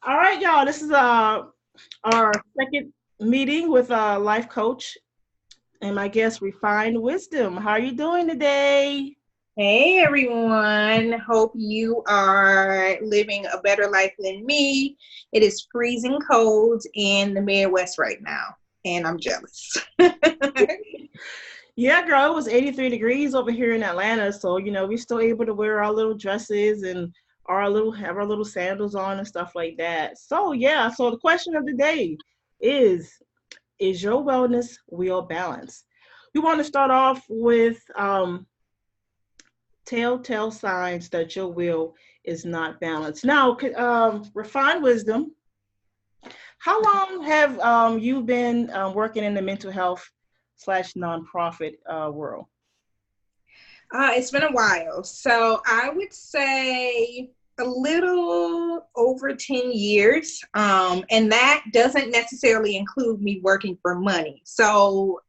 All right, y'all. This is our second meeting with life coach and my guest, Refined Wisdom. How are you doing today? Hey everyone, hope you are living a better life than me. It is freezing cold in the Midwest right now, and I'm jealous. Yeah, girl, it was 83 degrees over here in Atlanta, so we're still able to wear our little dresses and have our little sandals on and stuff like that. So yeah, so the question of the day is is your wellness wheel balanced? We want to start off with telltale signs that your will is not balanced. Now, refined wisdom. How long have you been working in the mental health slash nonprofit world? It's been a while, so I would say a little over 10 years, and that doesn't necessarily include me working for money. So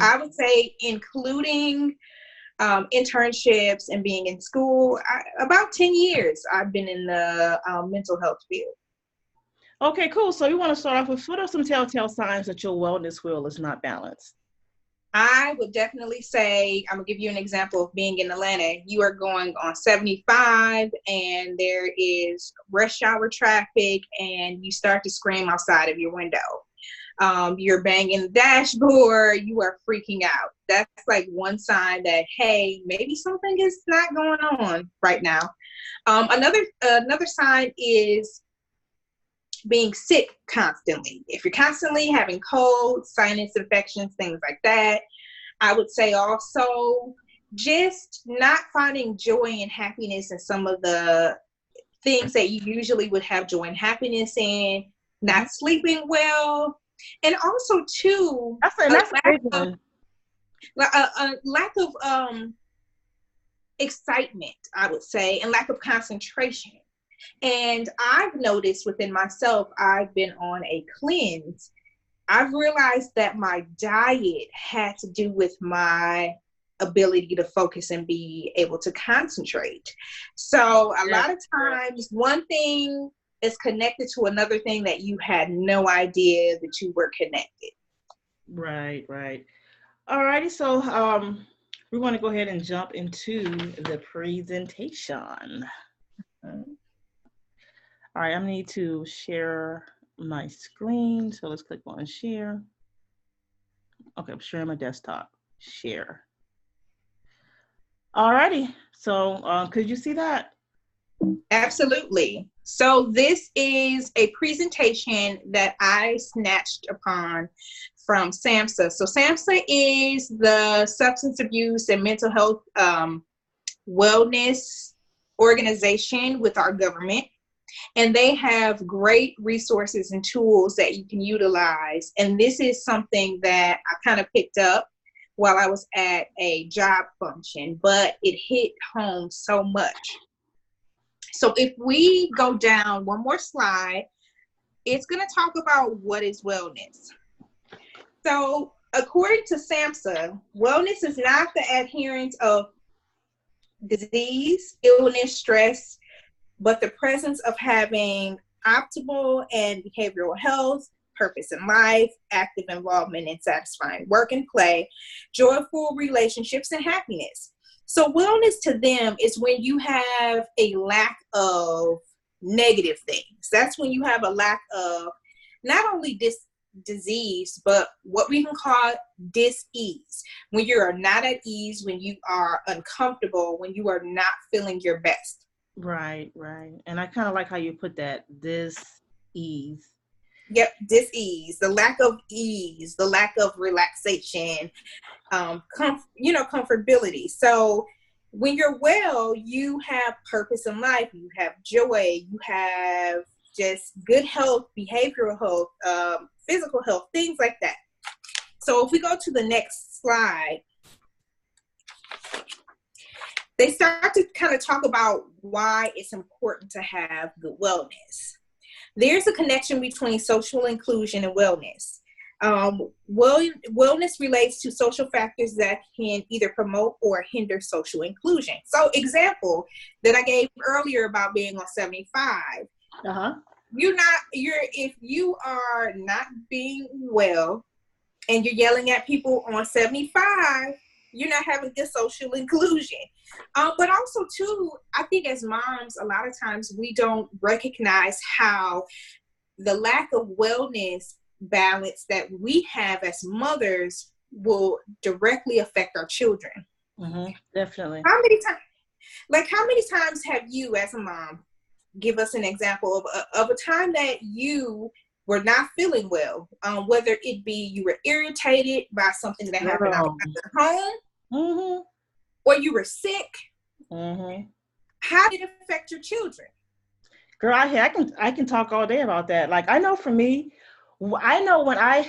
I would say including internships and being in school, about 10 years I've been in the mental health field. Okay, cool. So you want to start off with what are some telltale signs that your wellness wheel is not balanced? I would definitely say, I'm gonna give you an example of being in Atlanta. You are going on 75 and there is rush hour traffic and you start to scream outside of your window. You're banging the dashboard, you are freaking out. That's like one sign that, hey, maybe something is not going on right now. Another sign is being sick constantly. If you're constantly having colds, sinus infections, things like that, I would say also just not finding joy and happiness in some of the things that you usually would have joy and happiness in, not sleeping well, and also too, That's a big one. a lack of excitement, I would say, and lack of concentration. And I've noticed within myself, I've been on a cleanse. I've realized that my diet had to do with my ability to focus and be able to concentrate. So a lot of times, one thing is connected to another thing that you had no idea that you were connected. Right, right. All righty. So we want to go ahead and jump into the presentation. All right, I need to share my screen. So let's click on share. Okay, I'm sharing my desktop. Share. All righty. So could you see that? Absolutely. So this is a presentation that I snatched upon from SAMHSA. So SAMHSA is the substance abuse and mental health wellness organization with our government. And they have great resources and tools that you can utilize. And this is something that I kind of picked up while I was at a job function, but it hit home so much. So if we go down one more slide, it's going to talk about what is wellness. So according to SAMHSA, wellness is not the adherence of disease, illness, stress, but the presence of having optimal and behavioral health, purpose in life, active involvement in satisfying work and play, joyful relationships, and happiness. So wellness to them is when you have a lack of negative things. That's when you have a lack of not only disease, but what we can call dis-ease. When you are not at ease, when you are uncomfortable, when you are not feeling your best. Right, right. And I kind of like how you put that, this ease. Yep, dis-ease, the lack of ease, the lack of relaxation, comfortability. So when you're well, you have purpose in life, you have joy, you have just good health, behavioral health, physical health, things like that. So if we go to the next slide, they start to kind of talk about why it's important to have good wellness. There's a connection between social inclusion and wellness. Wellness relates to social factors that can either promote or hinder social inclusion. So example that I gave earlier about being on 75, Uh-huh. If you are not being well and you're yelling at people on 75, you're not having good social inclusion. But also too, I think as moms, a lot of times we don't recognize how the lack of wellness balance that we have as mothers will directly affect our children. Mm-hmm. Definitely. How many times have you as a mom give us an example of a time that you were not feeling well, whether it be you were irritated by something that happened Girl. outside the home, Mm-hmm. or you were sick? Mm-hmm. How did it affect your children? Girl, I can talk all day about that. Like I know for me, I know when I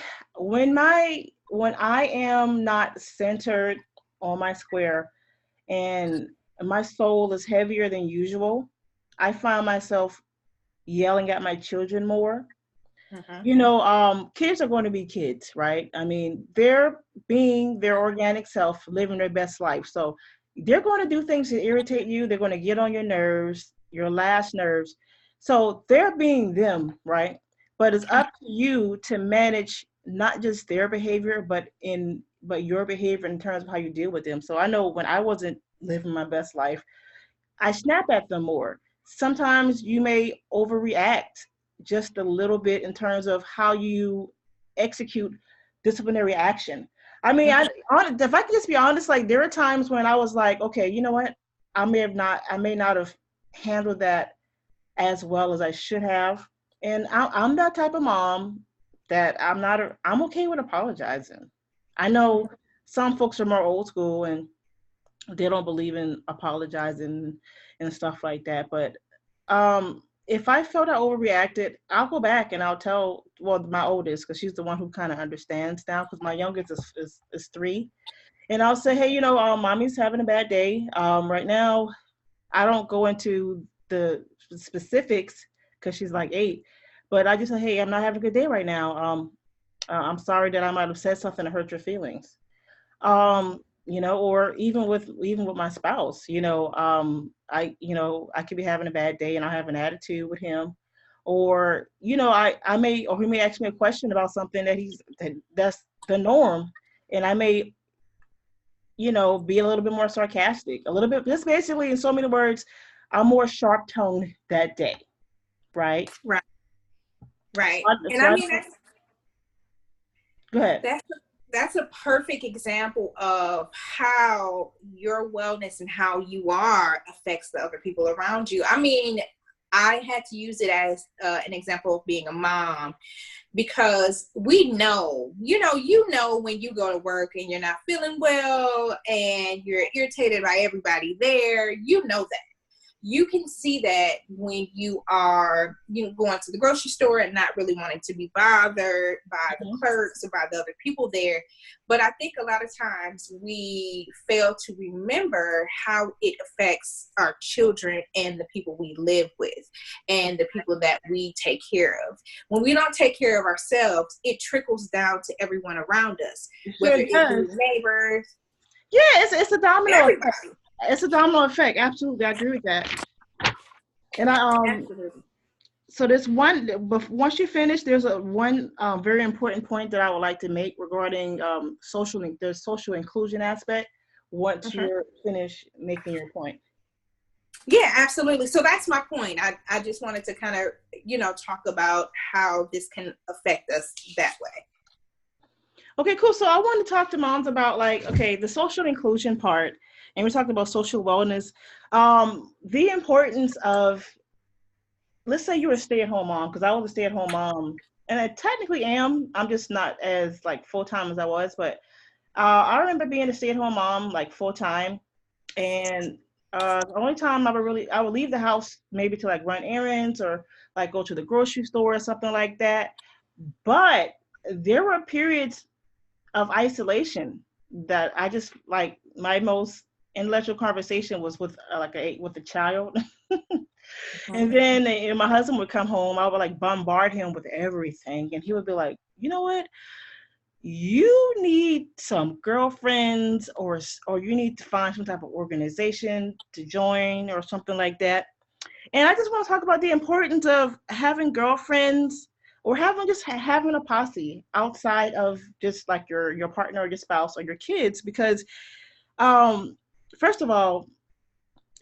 am not centered on my square and my soul is heavier than usual, I find myself yelling at my children more. Mm-hmm. Kids are going to be kids, right? I mean, they're being their organic self, living their best life. So they're going to do things that irritate you. They're going to get on your nerves, your last nerves. So they're being them, right? But it's up to you to manage not just their behavior, but your behavior in terms of how you deal with them. So I know when I wasn't living my best life, I snap at them more. Sometimes you may overreact just a little bit in terms of how you execute disciplinary action. I mean, if I can just be honest, like there are times when I was like, okay, you know what? I may not have handled that as well as I should have. And I'm that type of mom that I'm okay with apologizing. I know some folks are more old school and they don't believe in apologizing and stuff like that. But if I felt I overreacted, I'll go back and I'll tell, well, my oldest, because she's the one who kind of understands now, because my youngest is 3. And I'll say, hey, mommy's having a bad day. Right now, I don't go into the specifics because she's like 8, but I just say, hey, I'm not having a good day right now. I'm sorry that I might have said something to hurt your feelings. Or even with my spouse, I could be having a bad day and I have an attitude with him, or I may, or he may ask me a question about something that's the norm, and I may be a little bit more sarcastic, a little bit, just basically in so many words, I'm more sharp toned that day, right? Right, So right. I, And so I I mean, go ahead. that's a perfect example of how your wellness and how you are affects the other people around you. I mean, I had to use it as an example of being a mom, because we know, when you go to work and you're not feeling well and you're irritated by everybody there, that. You can see that when you are going to the grocery store and not really wanting to be bothered by the Mhm. clerks or by the other people there. But I think a lot of times we fail to remember how it affects our children and the people we live with and the people that we take care of. When we don't take care of ourselves, it trickles down to everyone around us, It whether sure it be does. neighbors, Yeah, it's a domino effect. everybody. It's a domino effect. Absolutely, I agree with that. And Absolutely. so there's one. Once you finish, there's a one very important point that I would like to make regarding the social inclusion aspect. Once Mhm. you're finished making your point. Yeah, absolutely. So that's my point. I just wanted to kind of, talk about how this can affect us that way. Okay, cool. So I want to talk to moms about like, okay, the social inclusion part, and we're talking about social wellness. The importance of, let's say you're a stay-at-home mom, because I was a stay-at-home mom, and I technically am. I'm just not as like full-time as I was, but I remember being a stay-at-home mom like full-time, and the only time I would leave the house maybe to like run errands or like go to the grocery store or something like that. But there were periods of isolation that I just like my most intellectual conversation was with a child. And then my husband would come home. I would like bombard him with everything, and he would be like, "You know what? You need some girlfriends, or you need to find some type of organization to join, or something like that." And I just want to talk about the importance of having girlfriends or having a posse outside of just like your partner or your spouse or your kids, because um first of all,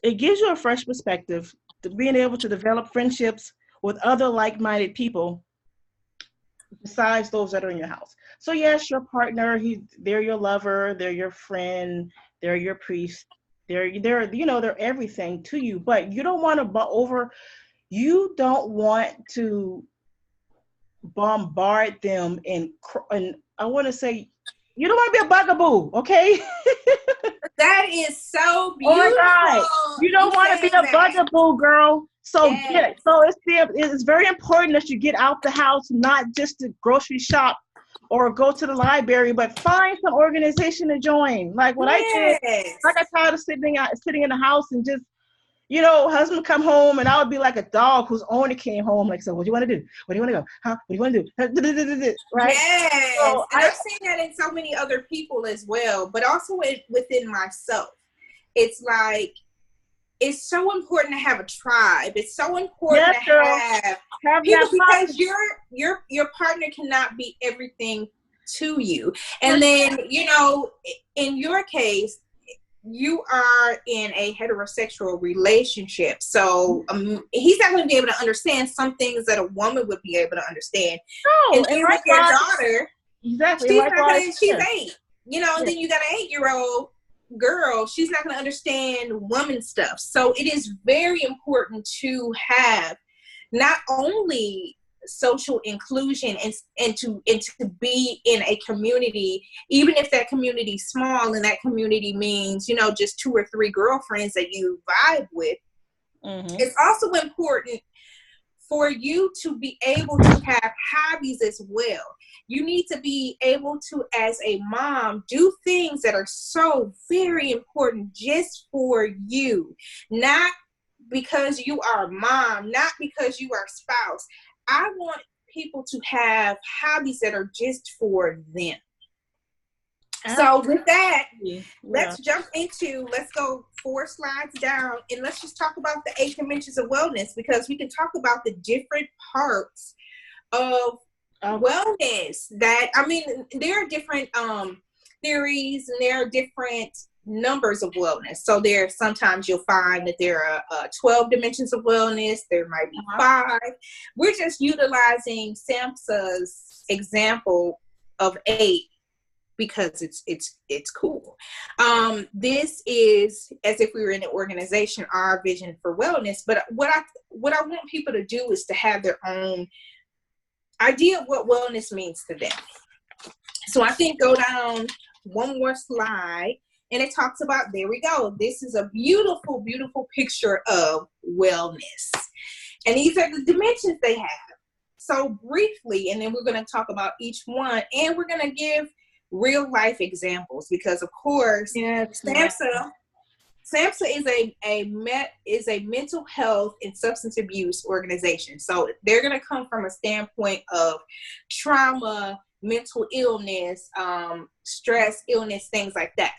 it gives you a fresh perspective to being able to develop friendships with other like-minded people besides those that are in your house. So yes, your partner, they're your lover, they're your friend, they're your priest, they're everything to you. But you don't want to you don't want to bombard them and I want to say you don't want to be a bugaboo, okay? That is so Oh my beautiful. God. You You don't want to be saying a that. bugaboo, girl. Yes. So it's very important that you get out the house, not just to grocery shop or go to the library, but find some organization to join. Like what I did, I Yes. got tired of sitting in the house and just, husband come home and I would be like a dog whose owner came home. Like, so what do you want to do? Where do you want to go? Huh? What do you want to do? Right? Yes. So And I've seen that in so many other people as well, but also within myself. It's like, it's so important to have a tribe. It's so important yes, to girl, have have people, that because posse. your partner cannot be everything to you. And then, you know, in your case, you are in a heterosexual relationship, so he's not going to be able to understand some things that a woman would be able to understand. No, And and then with your likewise, daughter, exactly, and likewise, she's yeah, 8, you know, and yeah. then you got an 8-year-old girl, she's not going to understand woman stuff. So it is very important to have not only social inclusion and to be in a community, even if that community is small and that community means, you know, just 2 or 3 girlfriends that you vibe with. Mm-hmm. It's also important for you to be able to have hobbies as well. You need to be able to, as a mom, do things that are so very important just for you, not because you are a mom, not because you are a spouse. I want people to have hobbies that are just for them. So with that, Absolutely. Yeah. let's go 4 slides down and let's just talk about the 8 dimensions of wellness, because we can talk about the different parts of wellness. That, I mean, there are different theories and there are different numbers of wellness. So there, sometimes you'll find that there are 12 dimensions of wellness. There might be 5. We're just utilizing SAMHSA's example of 8 because it's cool. This is as if we were in an organization, our vision for wellness. But what I want people to do is to have their own idea of what wellness means to them. So I think go down one more slide, and it talks about, there we go. This is a beautiful, beautiful picture of wellness. And these are the dimensions they have. So briefly, and then we're going to talk about each one, and we're going to give real life examples, because of course, Yes. SAMHSA is a mental health and substance abuse organization. So they're going to come from a standpoint of trauma, mental illness, stress, illness, things like that.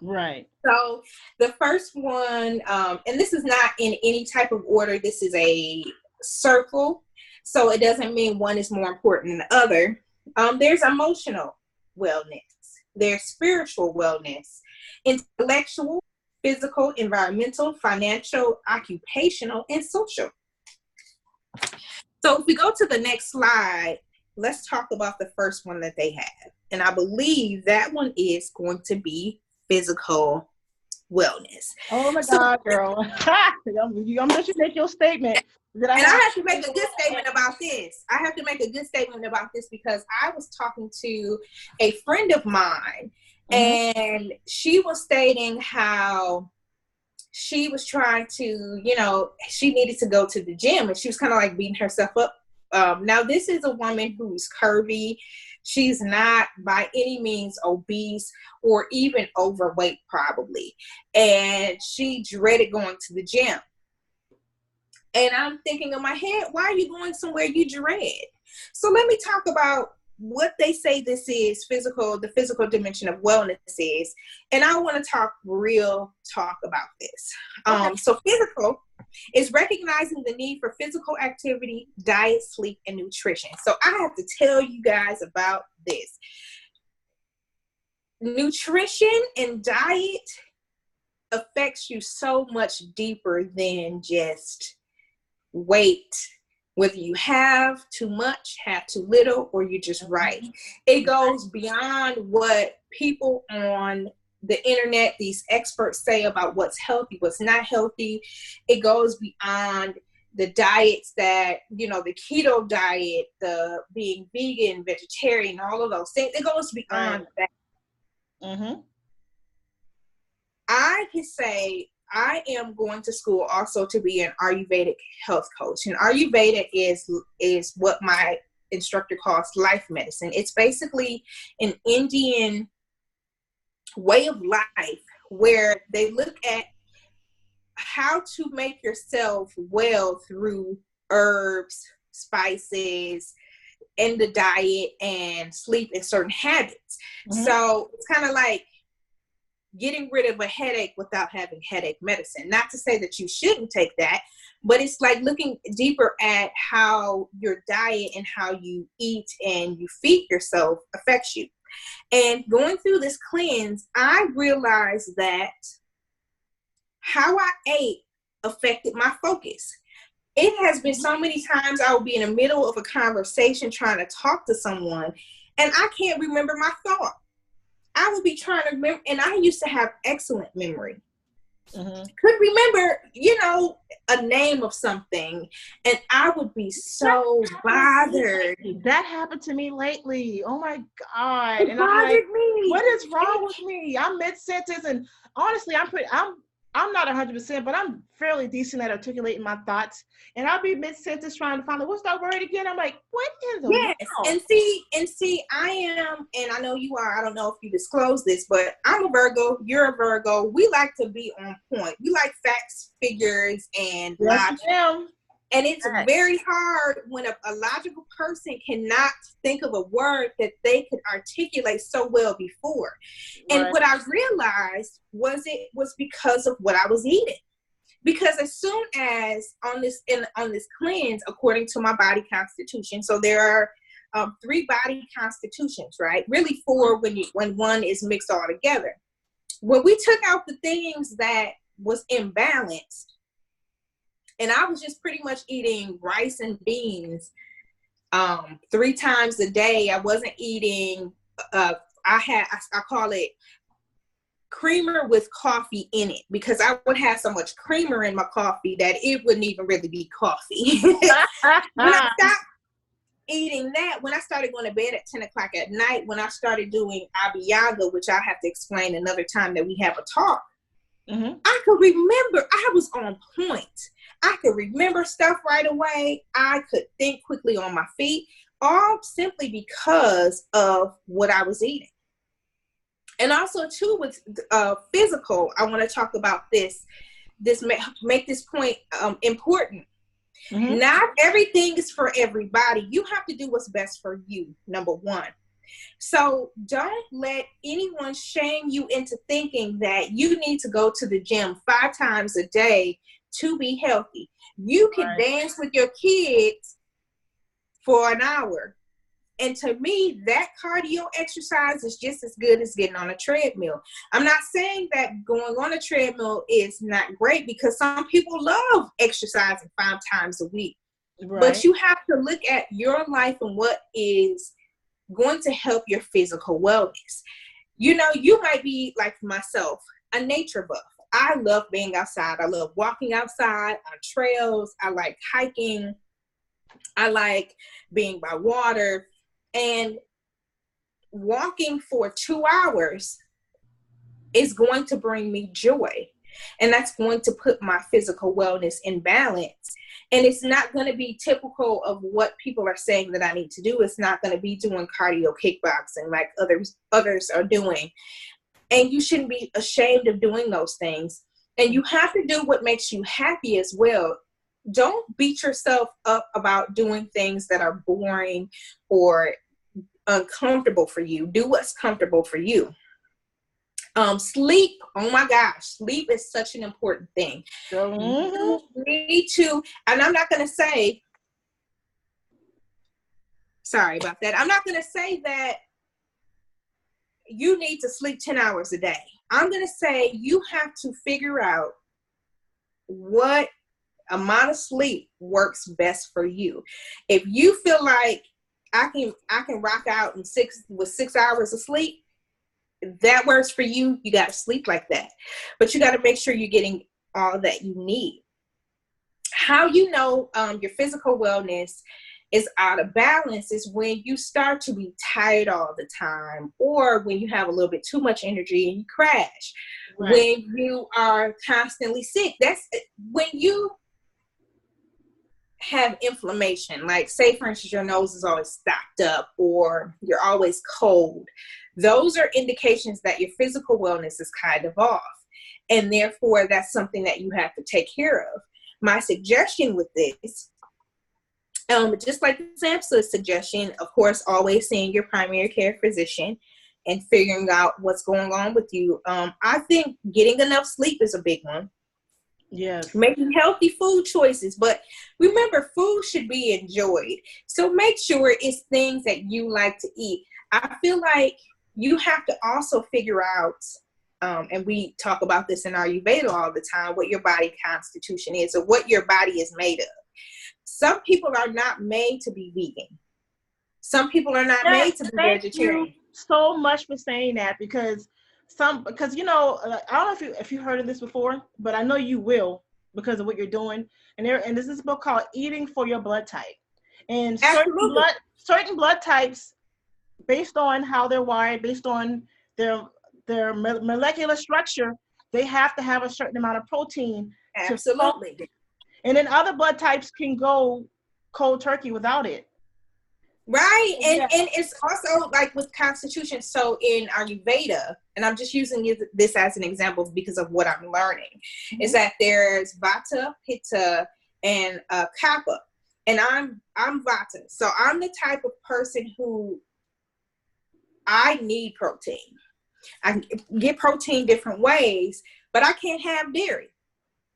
Right. So the first one, and this is not in any type of order, this is a circle. So it doesn't mean one is more important than the other. There's emotional wellness, there's spiritual wellness, intellectual, physical, environmental, financial, occupational, and social. So if we go to the next slide, let's talk about the first one that they have. And I believe that one is going to be physical wellness. Oh my God, girl. I'm let you make your statement. And I have to make a good statement about this. Because I was talking to a friend of mine, and she was stating how she was trying to, you know, she needed to go to the gym, and she was kind of like beating herself up. Now, this is a woman who's curvy. She's not by any means obese or even overweight, probably. And she dreaded going to the gym. And I'm thinking in my head, why are you going somewhere you dread? So let me talk about what they say this is, the physical dimension of wellness is. And I want to talk real talk about this. Okay. So physical It's recognizing the need for physical activity, diet, sleep, and nutrition. So I have to tell you guys about this. Nutrition and diet affects you so much deeper than just weight. Whether you have too much, have too little, or you're just right. It goes beyond what people on the internet, these experts say about what's healthy, what's not healthy. It goes beyond the diets that, you know, the keto diet, the being vegan, vegetarian, all of those things. It goes beyond that. Mm-hmm. I can say I am going to school also to be an Ayurvedic health coach. And Ayurveda is what my instructor calls life medicine. It's basically an Indian way of life where they look at how to make yourself well through herbs, spices, and the diet and sleep and certain habits. Mm-hmm. So it's kind of like getting rid of a headache without having headache medicine. Not to say that you shouldn't take that, but it's like looking deeper at how your diet and how you eat and you feed yourself affects you. And going through this cleanse, I realized that how I ate affected my focus. It has been so many times I will be in the middle of a conversation trying to talk to someone and I can't remember my thought. I would be trying to remember, and I used to have excellent memory. Mm-hmm. Could remember, you know, a name of something, and I would be so bothered. That happened to me lately. Oh my God! And I'm like, what is wrong with me? I'm mid-sentence, and honestly, I'm not 100%, but I'm fairly decent at articulating my thoughts. And I'll be mid-sentence trying to find out what's that word again. I'm like, what in the world? And see, I am, and I know you are, I don't know if you disclose this, but I'm a Virgo, you're a Virgo. We like to be on point. We like facts, figures, and logic. And it's very hard when a logical person cannot think of a word that they could articulate so well before. Right. And what I realized was it was because of what I was eating. Because as soon as on this cleanse, according to my body constitution, so there are 3 body constitutions, right? Really 4 when one is mixed all together. When we took out the things that was imbalanced, and I was just pretty much eating rice and beans 3 times a day. I wasn't eating, I call it creamer with coffee in it, because I would have so much creamer in my coffee that it wouldn't even really be coffee. When I stopped eating that, when I started going to bed at 10 o'clock at night, when I started doing Abhyanga, which I'll have to explain another time that we have a talk, mm-hmm. I could remember, I was on point. I could remember stuff right away. I could think quickly on my feet, all simply because of what I was eating. And also, too, with physical, I want to talk about this make this point important. Mm-hmm. Not everything is for everybody. You have to do what's best for you, number one. So don't let anyone shame you into thinking that you need to go to the gym 5 times a day to be healthy. You can dance with your kids for an hour. And to me, that cardio exercise is just as good as getting on a treadmill. I'm not saying that going on a treadmill is not great, because some people love exercising 5 times a week. Right. But you have to look at your life and what is going to help your physical wellness. You know, you might be like myself, a nature buff. I love being outside. I love walking outside on trails. I like hiking. I like being by water. And walking for 2 hours is going to bring me joy. And that's going to put my physical wellness in balance. And it's not going to be typical of what people are saying that I need to do. It's not going to be doing cardio kickboxing like others are doing. And you shouldn't be ashamed of doing those things. And you have to do what makes you happy as well. Don't beat yourself up about doing things that are boring or uncomfortable for you. Do what's comfortable for you. Sleep, oh my gosh, sleep is such an important thing. Mm-hmm. You need to, and I'm not going to say, sorry about that. I'm not going to say that you need to sleep 10 hours a day. I'm going to say you have to figure out what amount of sleep works best for you. If you feel like I can rock out in 6 hours of sleep, that works for you. You got to sleep like that, but you got to make sure you're getting all that you need. How you know your physical wellness is out of balance is when you start to be tired all the time, or when you have a little bit too much energy and you crash. Right. When you are constantly sick, that's when you have inflammation, like say for instance your nose is always stopped up or you're always cold. Those are indications that your physical wellness is kind of off, and therefore that's something that you have to take care of. My suggestion with this, just like SAMHSA's suggestion, of course, always seeing your primary care physician and figuring out what's going on with you. I think getting enough sleep is a big one. Yes. Making healthy food choices, but remember, food should be enjoyed. So make sure it's things that you like to eat. I feel like you have to also figure out, and we talk about this in our Ayurveda all the time, what your body constitution is or what your body is made of. Some people are not made to be vegan. Some people are not Yes, made to be thank you vegetarian. so much for saying that, because you know, I don't know if you heard of this before, but I know you will because of what you're doing. And this is a book called Eating for Your Blood Type. And Absolutely. certain blood types, based on how they're wired, based on their molecular structure, they have to have a certain amount of protein to Absolutely. function. And then other blood types can go cold turkey without it. Right. Yeah. And it's also like with constitution. So in Ayurveda, and I'm just using this as an example because of what I'm learning, is that there's Vata, Pitta, and Kapha. And I'm Vata. So I'm the type of person who I need protein. I can get protein different ways, but I can't have dairy.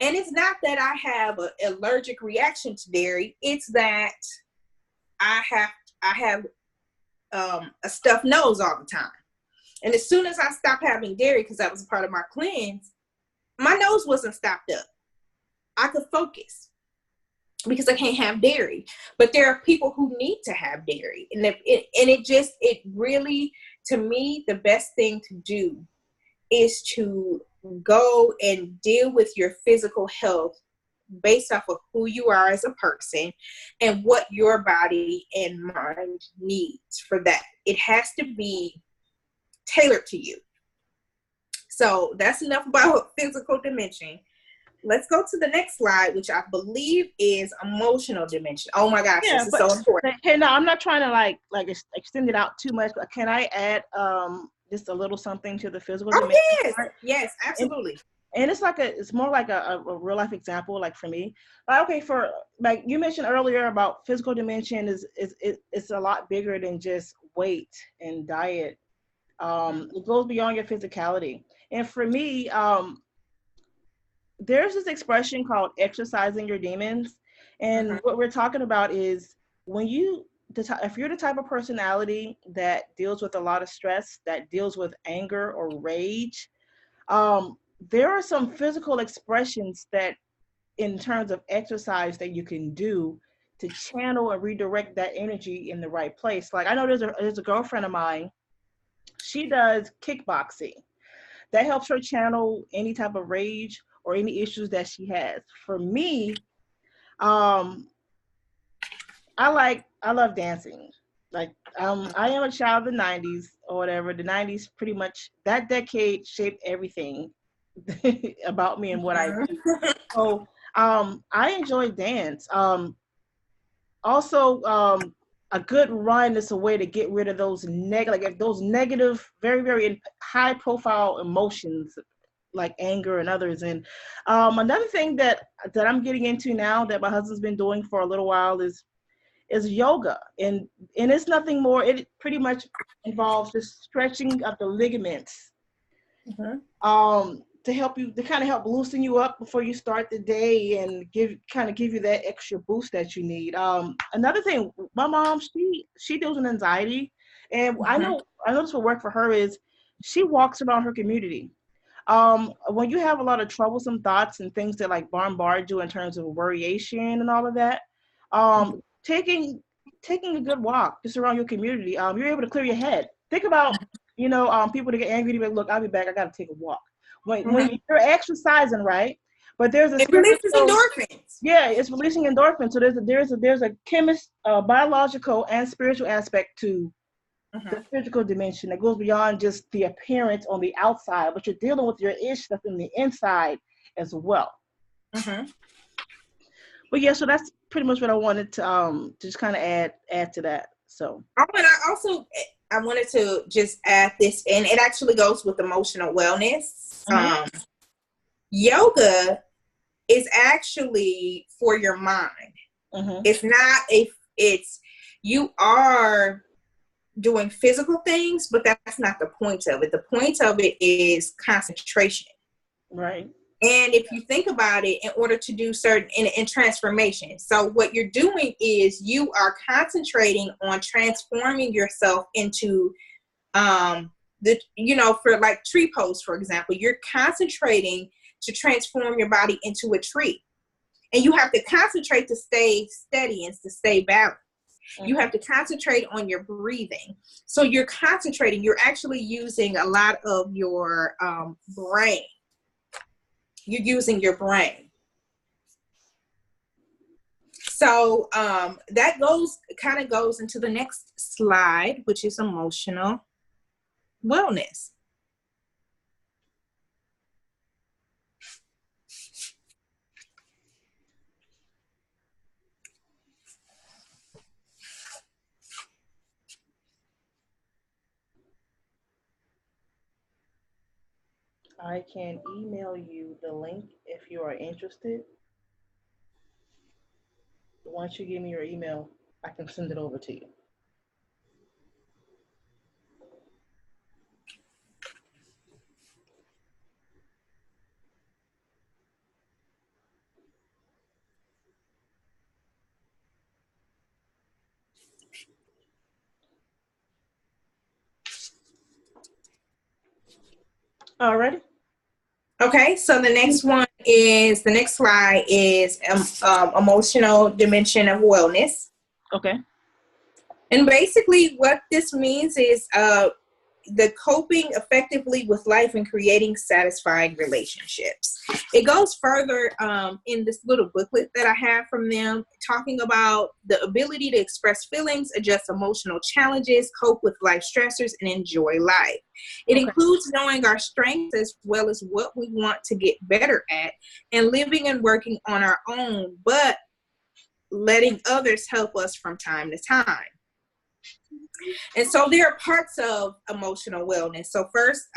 And it's not that I have an allergic reaction to dairy. It's that I have a stuffed nose all the time. And as soon as I stopped having dairy, because that was a part of my cleanse, my nose wasn't stopped up. I could focus because I can't have dairy. But there are people who need to have dairy. And it really, to me, the best thing to do is to go and deal with your physical health based off of who you are as a person and what your body and mind needs for that. It has to be tailored to you. So that's enough about physical dimension. Let's go to the next slide, which I believe is emotional dimension. Oh my gosh, Yeah, this is so important. hey, no, I'm not trying to like extend it out too much. But can I add just a little something to the physical Oh dimension yes, part? yes, absolutely. And it's more like a real life example, like for me. Like, okay, for like you mentioned earlier about physical dimension it's a lot bigger than just weight and diet. It goes beyond your physicality. And for me, there's this expression called exercising your demons. And what we're talking about is when if you're the type of personality that deals with a lot of stress, that deals with anger or rage, there are some physical expressions that, in terms of exercise, that you can do to channel and redirect that energy in the right place. Like I know there's a girlfriend of mine. She does kickboxing. That helps her channel any type of rage or any issues that she has. For me, um, I love dancing. Like I am a child of the '90s or whatever. The '90s, pretty much that decade shaped everything about me and what I do. So I enjoy dance. Also, a good run is a way to get rid of those those negative, very very high profile emotions like anger and others. And another thing that I'm getting into now that my husband's been doing for a little while is yoga, and it's nothing more. It pretty much involves just stretching of the ligaments Mm-hmm. To help you, to kind of help loosen you up before you start the day and give you that extra boost that you need. Another thing, my mom, she deals with anxiety, and Mm-hmm. I know this will work for her is she walks around her community. When you have a lot of troublesome thoughts and things that like bombard you in terms of worryation and all of that, Mm-hmm. taking a good walk just around your community, you're able to clear your head. Think about, people that get angry, they be like, look, I'll be back, I gotta take a walk. When Mm-hmm. you're exercising, right? But there's a It releases spiritual, endorphins. yeah, it's releasing endorphins. So there's a chemist, biological and spiritual aspect to the Mm-hmm. physical dimension that goes beyond just the appearance on the outside, but you're dealing with your ish that's in the inside as well. Mm-hmm. But yeah, so that's pretty much what I wanted to just kind of add to that. So I wanted to just add this, and it actually goes with emotional wellness. mhm, Yoga is actually for your mind. mhm, It's not a it's you are doing physical things, but that's not the point of it. The point of it is concentration. right, And if you think about it, in order to do certain in transformation, so what you're doing is you are concentrating on transforming yourself into for like tree pose, for example, you're concentrating to transform your body into a tree. And you have to concentrate to stay steady and to stay balanced. You mhm, have to concentrate on your breathing. So you're concentrating, you're actually using a lot of your brain. You're using your brain. So that goes into the next slide, which is emotional wellness. I can email you the link if you are interested. Once you give me your email, I can send it over to you. Alrighty. Okay, so the next slide is emotional dimension of wellness. Okay. And basically, what this means is the coping effectively with life and creating satisfying relationships. It goes further in this little booklet that I have from them, talking about the ability to express feelings, adjust emotional challenges, cope with life stressors, and enjoy life. It Okay. includes knowing our strengths as well as what we want to get better at, and living and working on our own, but letting others help us from time to time. And so there are parts of emotional wellness. So first,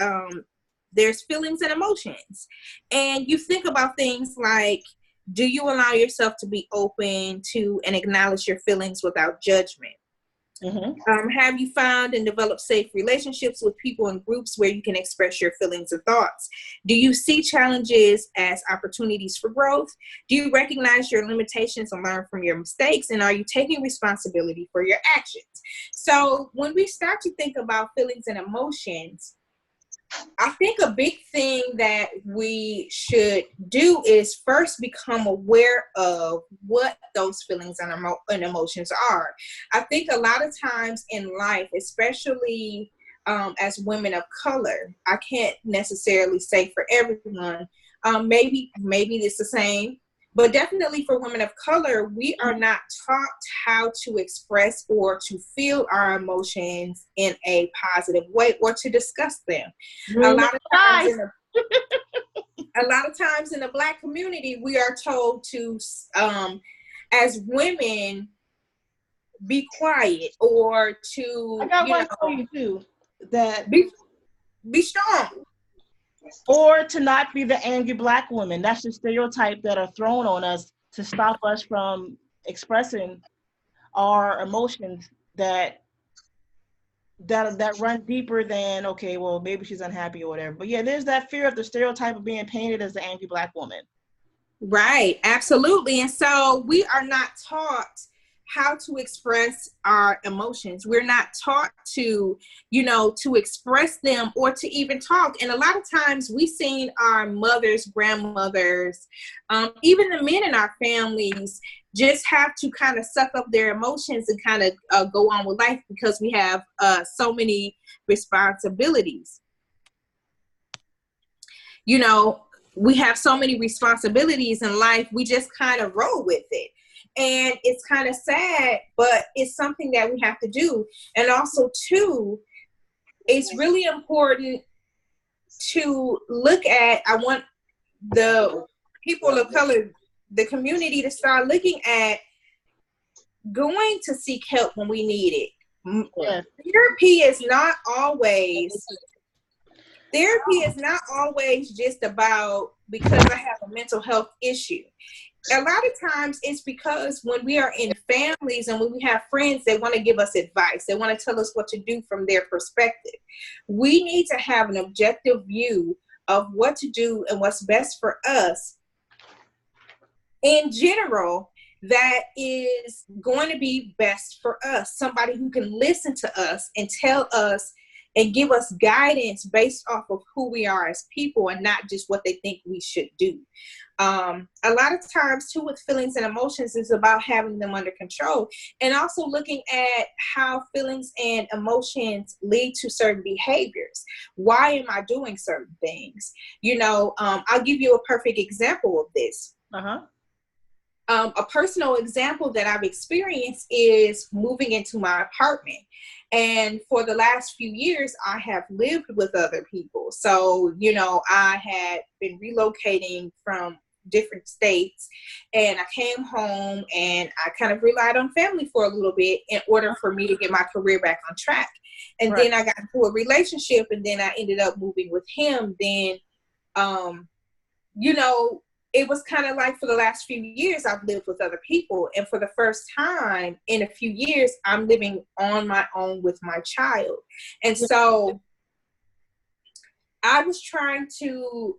there's feelings and emotions. And you think about things like, do you allow yourself to be open to and acknowledge your feelings without judgment? Mhm. Have you found and developed safe relationships with people and groups where you can express your feelings and thoughts? Do you see challenges as opportunities for growth? Do you recognize your limitations and learn from your mistakes? And are you taking responsibility for your actions? So when we start to think about feelings and emotions, I think a big thing that we should do is first become aware of what those feelings and emotions are. I think a lot of times in life, especially as women of color, I can't necessarily say for everyone. Maybe it's the same, but definitely for women of color, we are not taught how to express or to feel our emotions in a positive way or to discuss them. You A ain't never lot of times tried. in the Black community, we are told to, as women, be quiet or I to, got one for you too. That be be strong. or to not be the angry black woman. That's the stereotype that are thrown on us to stop us from expressing our emotions that that run deeper than, okay, well, maybe she's unhappy or whatever. But yeah, there's that fear of the stereotype of being painted as the angry Black woman. Right, absolutely. And so we are not taught how to express our emotions. We're not taught to, to express them or to even talk. And a lot of times we've seen our mothers, grandmothers, even the men in our families just have to kind of suck up their emotions and kind of go on with life because we have so many responsibilities. We have so many responsibilities in life, we just kind of roll with it. And it's kind of sad, but it's something that we have to do. And also, too, it's really important to look at, I want the people of color, the community, to start looking at going to seek help when we need it. Yeah. Therapy is not always just about because I have a mental health issue. A lot of times it's because when we are in families and when we have friends, they want to give us advice. They want to tell us what to do from their perspective. We need to have an objective view of what to do and what's best for us in general, that is going to be best for us. Somebody who can listen to us and tell us and give us guidance based off of who we are as people and not just what they think we should do. A lot of times too with feelings and emotions is about having them under control, and also looking at how feelings and emotions lead to certain behaviors. Why am I doing certain things? I'll give you a perfect example of this. A personal example that I've experienced is moving into my apartment. And for the last few years, I have lived with other people. So, I had been relocating from different states, and I came home and I kind of relied on family for a little bit in order for me to get my career back on track. And then I got into a relationship, and then I ended up moving with him. Then, it was kind of like for the last few years, I've lived with other people. And for the first time in a few years, I'm living on my own with my child. And so I was trying to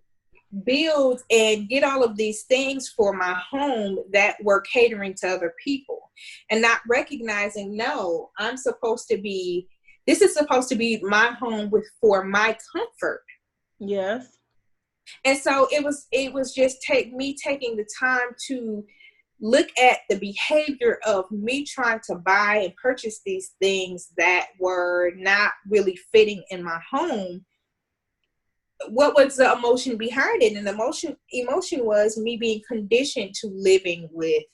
build and get all of these things for my home that were catering to other people and not recognizing, no, this is supposed to be my home for my comfort. Yes. And so it was just me taking the time to look at the behavior of me trying to buy and purchase these things that were not really fitting in my home. What was the emotion behind it? And the emotion was me being conditioned to living with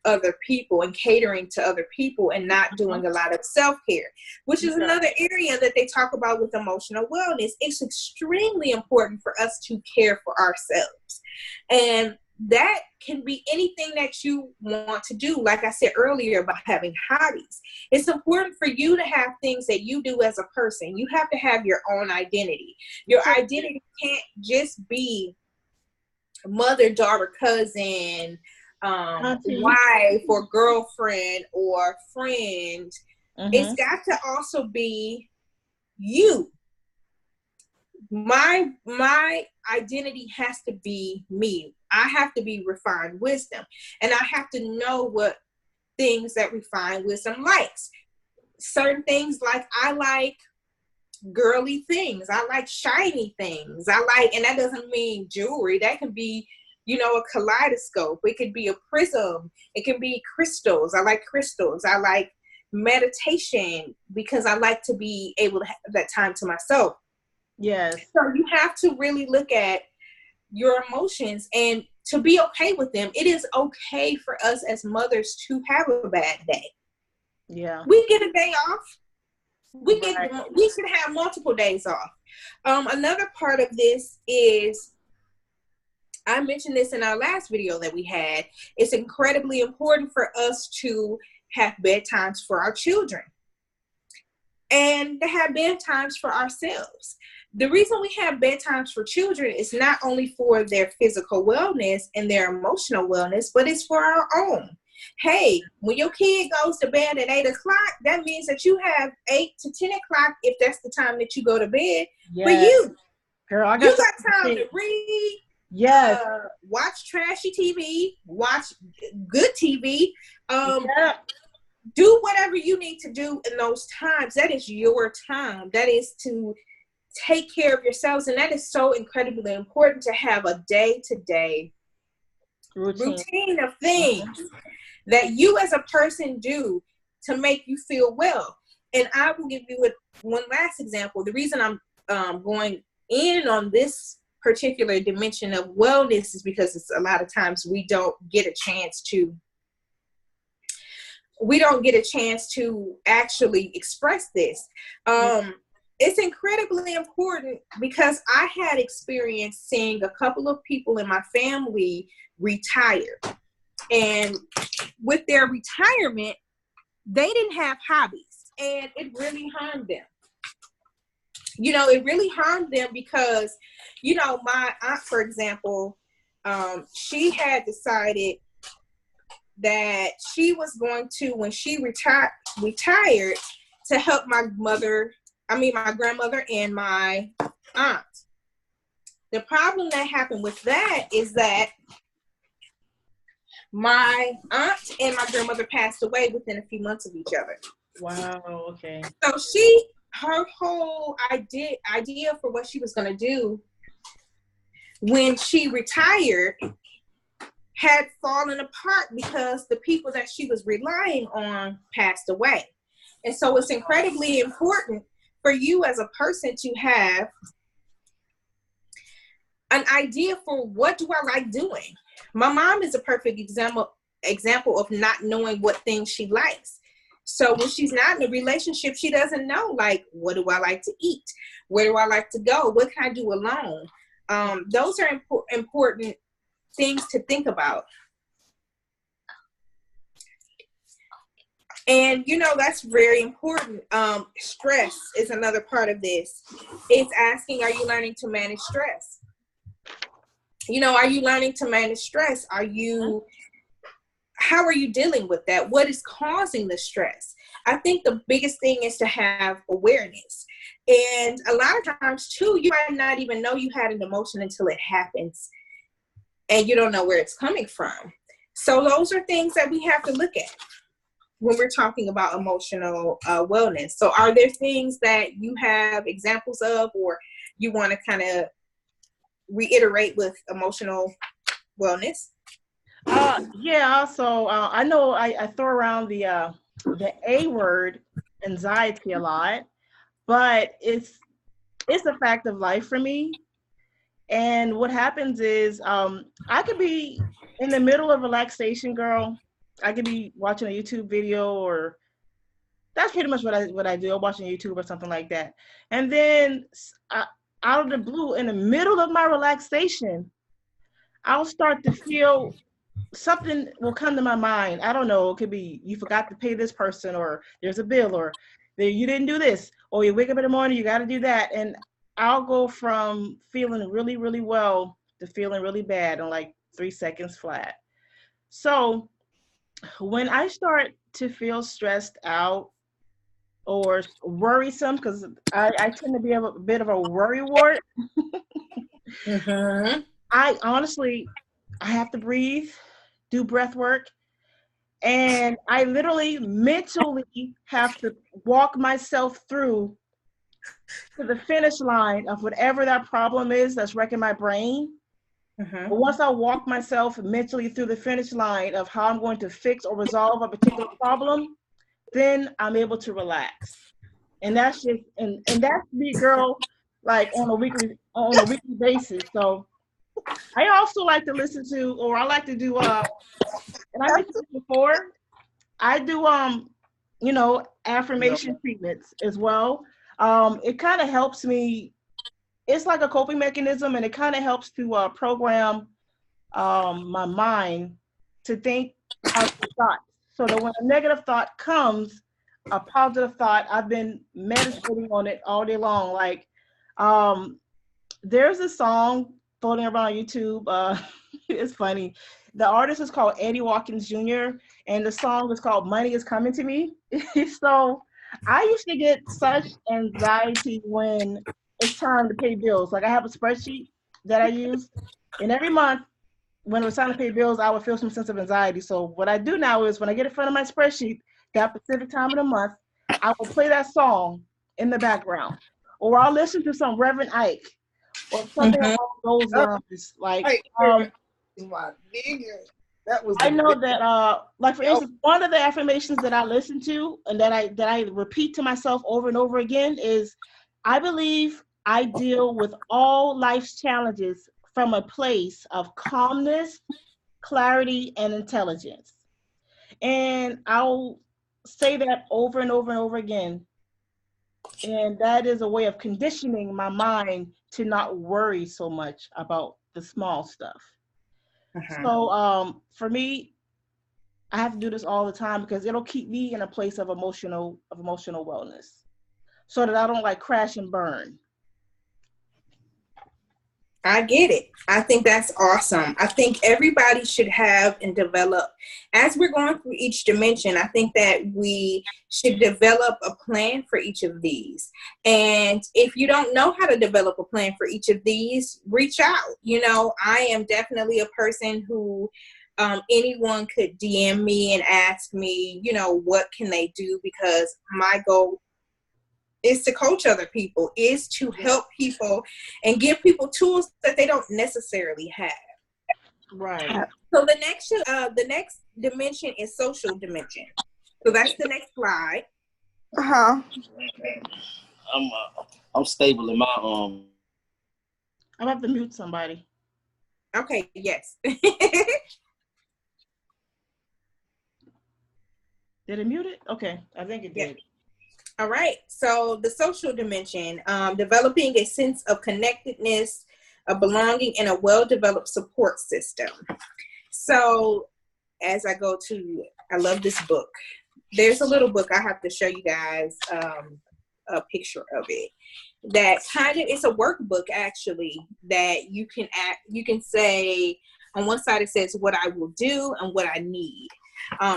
other people and catering to other people and not doing a lot of self-care, which is another area that they talk about with emotional wellness. It's extremely important for us to care for ourselves. And that can be anything that you want to do. Like I said earlier about having hobbies. It's important for you to have things that you do as a person. You have to have your own identity. Your identity can't just be mother, daughter, cousin, wife or girlfriend or friend. It's got to also be you. My identity has to be me. I have to be refined wisdom, and I have to know what things that refined wisdom likes. Certain things, like I like girly things. I like shiny things. And that doesn't mean jewelry. That can be, a kaleidoscope. It could be a prism. It can be crystals. I like crystals. I like meditation because I like to be able to have that time to myself. Yes. So you have to really look at your emotions and to be okay with them. It is okay for us as mothers to have a bad day. Yeah. We get a day off. We should have multiple days off. Another part of this is, I mentioned this in our last video that we had, it's incredibly important for us to have bedtimes for our children and to have bedtimes for ourselves. The reason we have bedtimes for children is not only for their physical wellness and their emotional wellness, but it's for our own. Hey, when your kid goes to bed at 8 o'clock, that means that you have 8 to 10 o'clock, if that's the time that you go to bed, for Yes, you. girl, I got You something got to time say. to read, Yes, watch trashy TV, watch good TV, yeah, do whatever you need to do in those times. That is your time. That is to take care of yourselves. And that is so incredibly important, to have a day-to-day routine. routine of things that you as a person do to make you feel well. And I will give you one last example. The reason I'm going in on this particular dimension of wellness is because it's a lot of times we don't get a chance to actually express this. It's incredibly important because I had experience seeing a couple of people in my family retire. And with their retirement, they didn't have hobbies, and it really harmed them. It really harmed them because, my aunt, for example, she had decided that she was going to, when she retired, to help my grandmother and my aunt. The problem that happened with that is that my aunt and my grandmother passed away within a few months of each other. Wow. Okay. So her whole idea for what she was going to do when she retired had fallen apart because the people that she was relying on passed away. And so it's incredibly important for you as a person to have an idea for, what do I like doing? My mom is a perfect example of not knowing what things she likes. So when she's not in a relationship, she doesn't know, like, what do I like to eat? Where do I like to go? What can I do alone? Those are important things to think about. And, that's very important. Stress is another part of this. It's asking, are you learning to manage stress? Are you learning to manage stress? How are you dealing with that? What is causing the stress? I think the biggest thing is to have awareness. And a lot of times too, you might not even know you had an emotion until it happens and you don't know where it's coming from. So those are things that we have to look at when we're talking about emotional wellness. So are there things that you have examples of, or you want to kind of reiterate with emotional wellness? Yeah. So I know I throw around the A word, anxiety, a lot, but it's a fact of life for me. And what happens is, I could be in the middle of relaxation, girl. I could be watching a YouTube video, or that's pretty much what I do. I'm watching YouTube or something like that. And then out of the blue, in the middle of my relaxation, I'll start to feel something will come to my mind. I don't know. It could be you forgot to pay this person, or there's a bill, or you didn't do this, or you wake up in the morning, you got to do that. And I'll go from feeling really, really well to feeling really bad in like 3 seconds flat. So when I start to feel stressed out or worrisome, because I tend to be a bit of a worrywart, Mm-hmm. I honestly, I have to breathe, do breath work, and I literally mentally have to walk myself through to the finish line of whatever that problem is that's wrecking my brain. Mm-hmm. But once I walk myself mentally through the finish line of how I'm going to fix or resolve a particular problem, then I'm able to relax. And that's just and that's me, girl, like on a weekly basis. So I also like to listen to, or I like to do and I mentioned this before, I do affirmation treatments as well. It kind of helps me. It's like a coping mechanism, and it kind of helps to program my mind to think positive thoughts, so that when a negative thought comes, a positive thought, I've been meditating on it all day long. Like, there's a song floating around YouTube. It's funny. The artist is called Eddie Watkins Jr. and the song is called "Money Is Coming to Me." So I used to get such anxiety when it's time to pay bills. Like I have a spreadsheet that I use, and every month when it was time to pay bills, I would feel some sense of anxiety. So what I do now is when I get in front of my spreadsheet, that specific time of the month, I will play that song in the background, or I'll listen to some Reverend Ike or something Mm-hmm. along those lines. Like Right here is my nigga. That was I the know that like for instance, one of the affirmations that I listen to and that I repeat to myself over and over again is I believe I deal with all life's challenges from a place of calmness, clarity, and intelligence. And I'll say that over and over and over again. And that is a way of conditioning my mind to not worry so much about the small stuff. Uh-huh. So for me, I have to do this all the time because it'll keep me in a place of emotional wellness, so that I don't like crash and burn. I get it. I think that's awesome. I think everybody should have and develop, as we're going through each dimension, I think that we should develop a plan for each of these. And if you don't know how to develop a plan for each of these, reach out. You know, I am definitely a person who anyone could DM me and ask me, you know, what can they do? Because my goal is to coach other people, is to help people and give people tools that they don't necessarily have. Right. So the next dimension is social dimension. So that's the next slide. Uh-huh. I'm stable in my I'm gonna have to mute somebody. Okay, yes. Did it mute it? Okay, I think it did. Yeah. All right. So the social dimension, developing a sense of connectedness, of belonging, and a well-developed support system. So as I love this book. There's a little book I have to show you guys a picture of it. That kind of, it's a workbook actually that you can say on one side it says what I will do and what I need.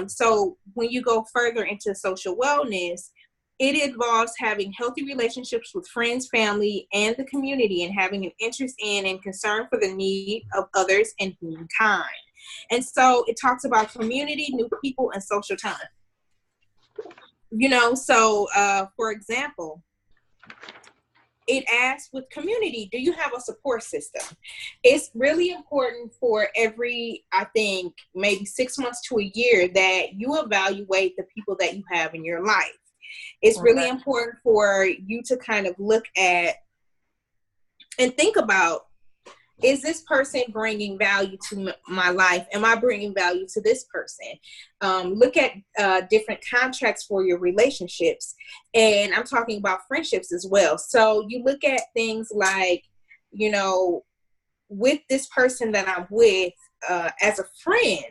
So when you go further into social wellness, it involves having healthy relationships with friends, family, and the community, and having an interest in and concern for the need of others and humankind. And so it talks about community, new people, and social time. You know, so for example, it asks with community, do you have a support system? It's really important for every, I think, maybe 6 months to a year that you evaluate the people that you have in your life. It's really important for you to kind of look at and think about, is this person bringing value to my life? Am I bringing value to this person? Look at different contracts for your relationships. And I'm talking about friendships as well. So you look at things like, you know, with this person that I'm with as a friend,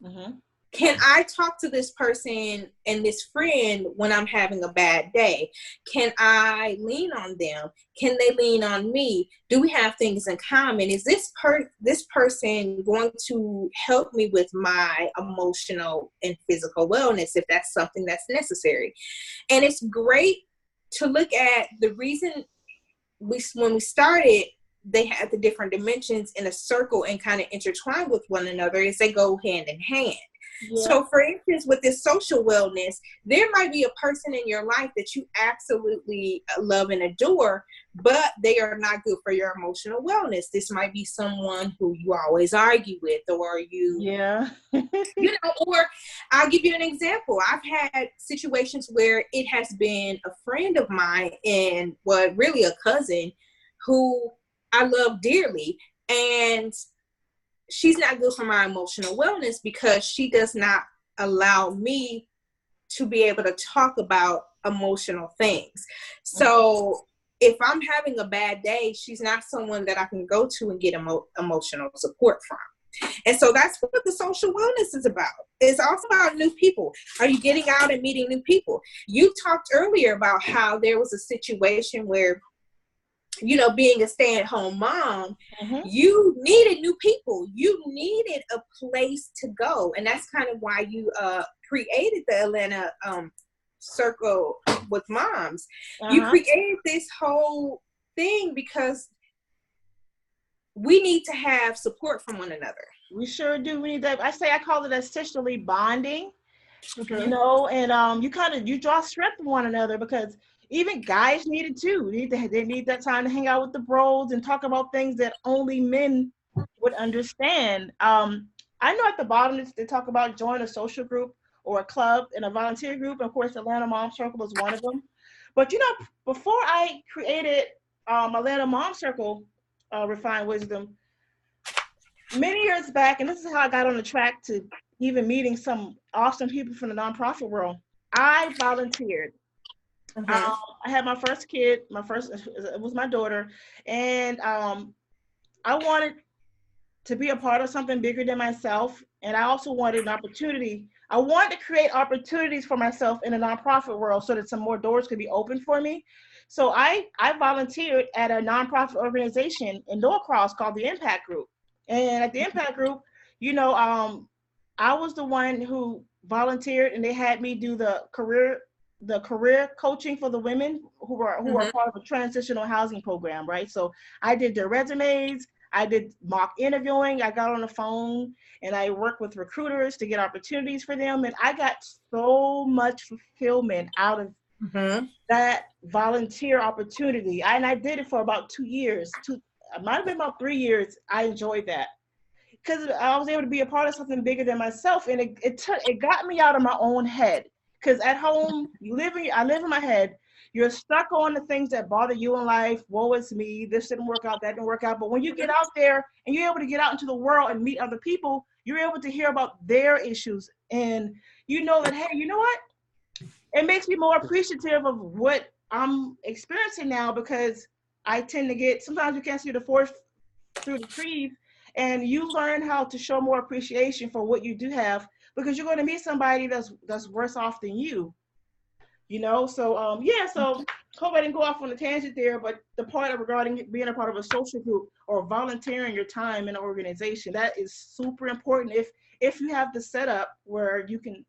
mm-hmm. Can I talk to this person and this friend when I'm having a bad day? Can I lean on them? Can they lean on me? Do we have things in common? Is this person going to help me with my emotional and physical wellness if that's something that's necessary? And it's great to look at the reason when we started, they had the different dimensions in a circle and kind of intertwine with one another as they go hand in hand. Yeah. So for instance, with this social wellness, there might be a person in your life that you absolutely love and adore, but they are not good for your emotional wellness. This might be someone who you always argue with, or you know, or I'll give you an example. I've had situations where it has been a friend of mine and really a cousin who I love dearly, and she's not good for my emotional wellness because she does not allow me to be able to talk about emotional things. So if I'm having a bad day, she's not someone that I can go to and get emotional support from. And so that's what the social wellness is about. It's also about new people. Are you getting out and meeting new people? You talked earlier about how there was a situation where you know, being a stay-at-home mom, Mm-hmm. you needed new people. You needed a place to go. And that's kind of why you created the Atlanta Circle with Moms. You Uh-huh. created this whole thing because we need to have support from one another. We sure do. We need that. I call it essentially bonding, Mm-hmm. and you draw strength from one another, because even guys need it too. They need that time to hang out with the bros and talk about things that only men would understand. I know at the bottom they talk about join a social group or a club and a volunteer group. And of course, Atlanta Mom Circle is one of them. But before I created Atlanta Mom Circle, Refined Wisdom, many years back, and this is how I got on the track to even meeting some awesome people from the nonprofit world. I volunteered. Mm-hmm. I had my first kid. It was my daughter, and I wanted to be a part of something bigger than myself, and I also wanted an opportunity. I wanted to create opportunities for myself in the nonprofit world so that some more doors could be open for me. So I volunteered at a nonprofit organization in Norcross called the Impact Group. And at the Impact Group, I was the one who volunteered, and they had me do the career coaching for the women who are Mm-hmm. part of a transitional housing program, right? So I did their resumes, I did mock interviewing, I got on the phone, and I worked with recruiters to get opportunities for them, and I got so much fulfillment out of Mm-hmm. that volunteer opportunity. And I did it for about 2 years. It might have been about 3 years. I enjoyed that because I was able to be a part of something bigger than myself, and it got me out of my own head. Because at home, I live in my head. You're stuck on the things that bother you in life. Woe is me. This didn't work out. That didn't work out. But when you get out there and you're able to get out into the world and meet other people, you're able to hear about their issues, and you know that, hey, you know what? It makes me more appreciative of what I'm experiencing now, because I tend to get, sometimes you can't see the forest through the trees, and you learn how to show more appreciation for what you do have, because you're going to meet somebody that's worse off than so hope I didn't go off on a tangent there, but the part of regarding being a part of a social group or volunteering your time in an organization, that is super important. If you have the setup where you can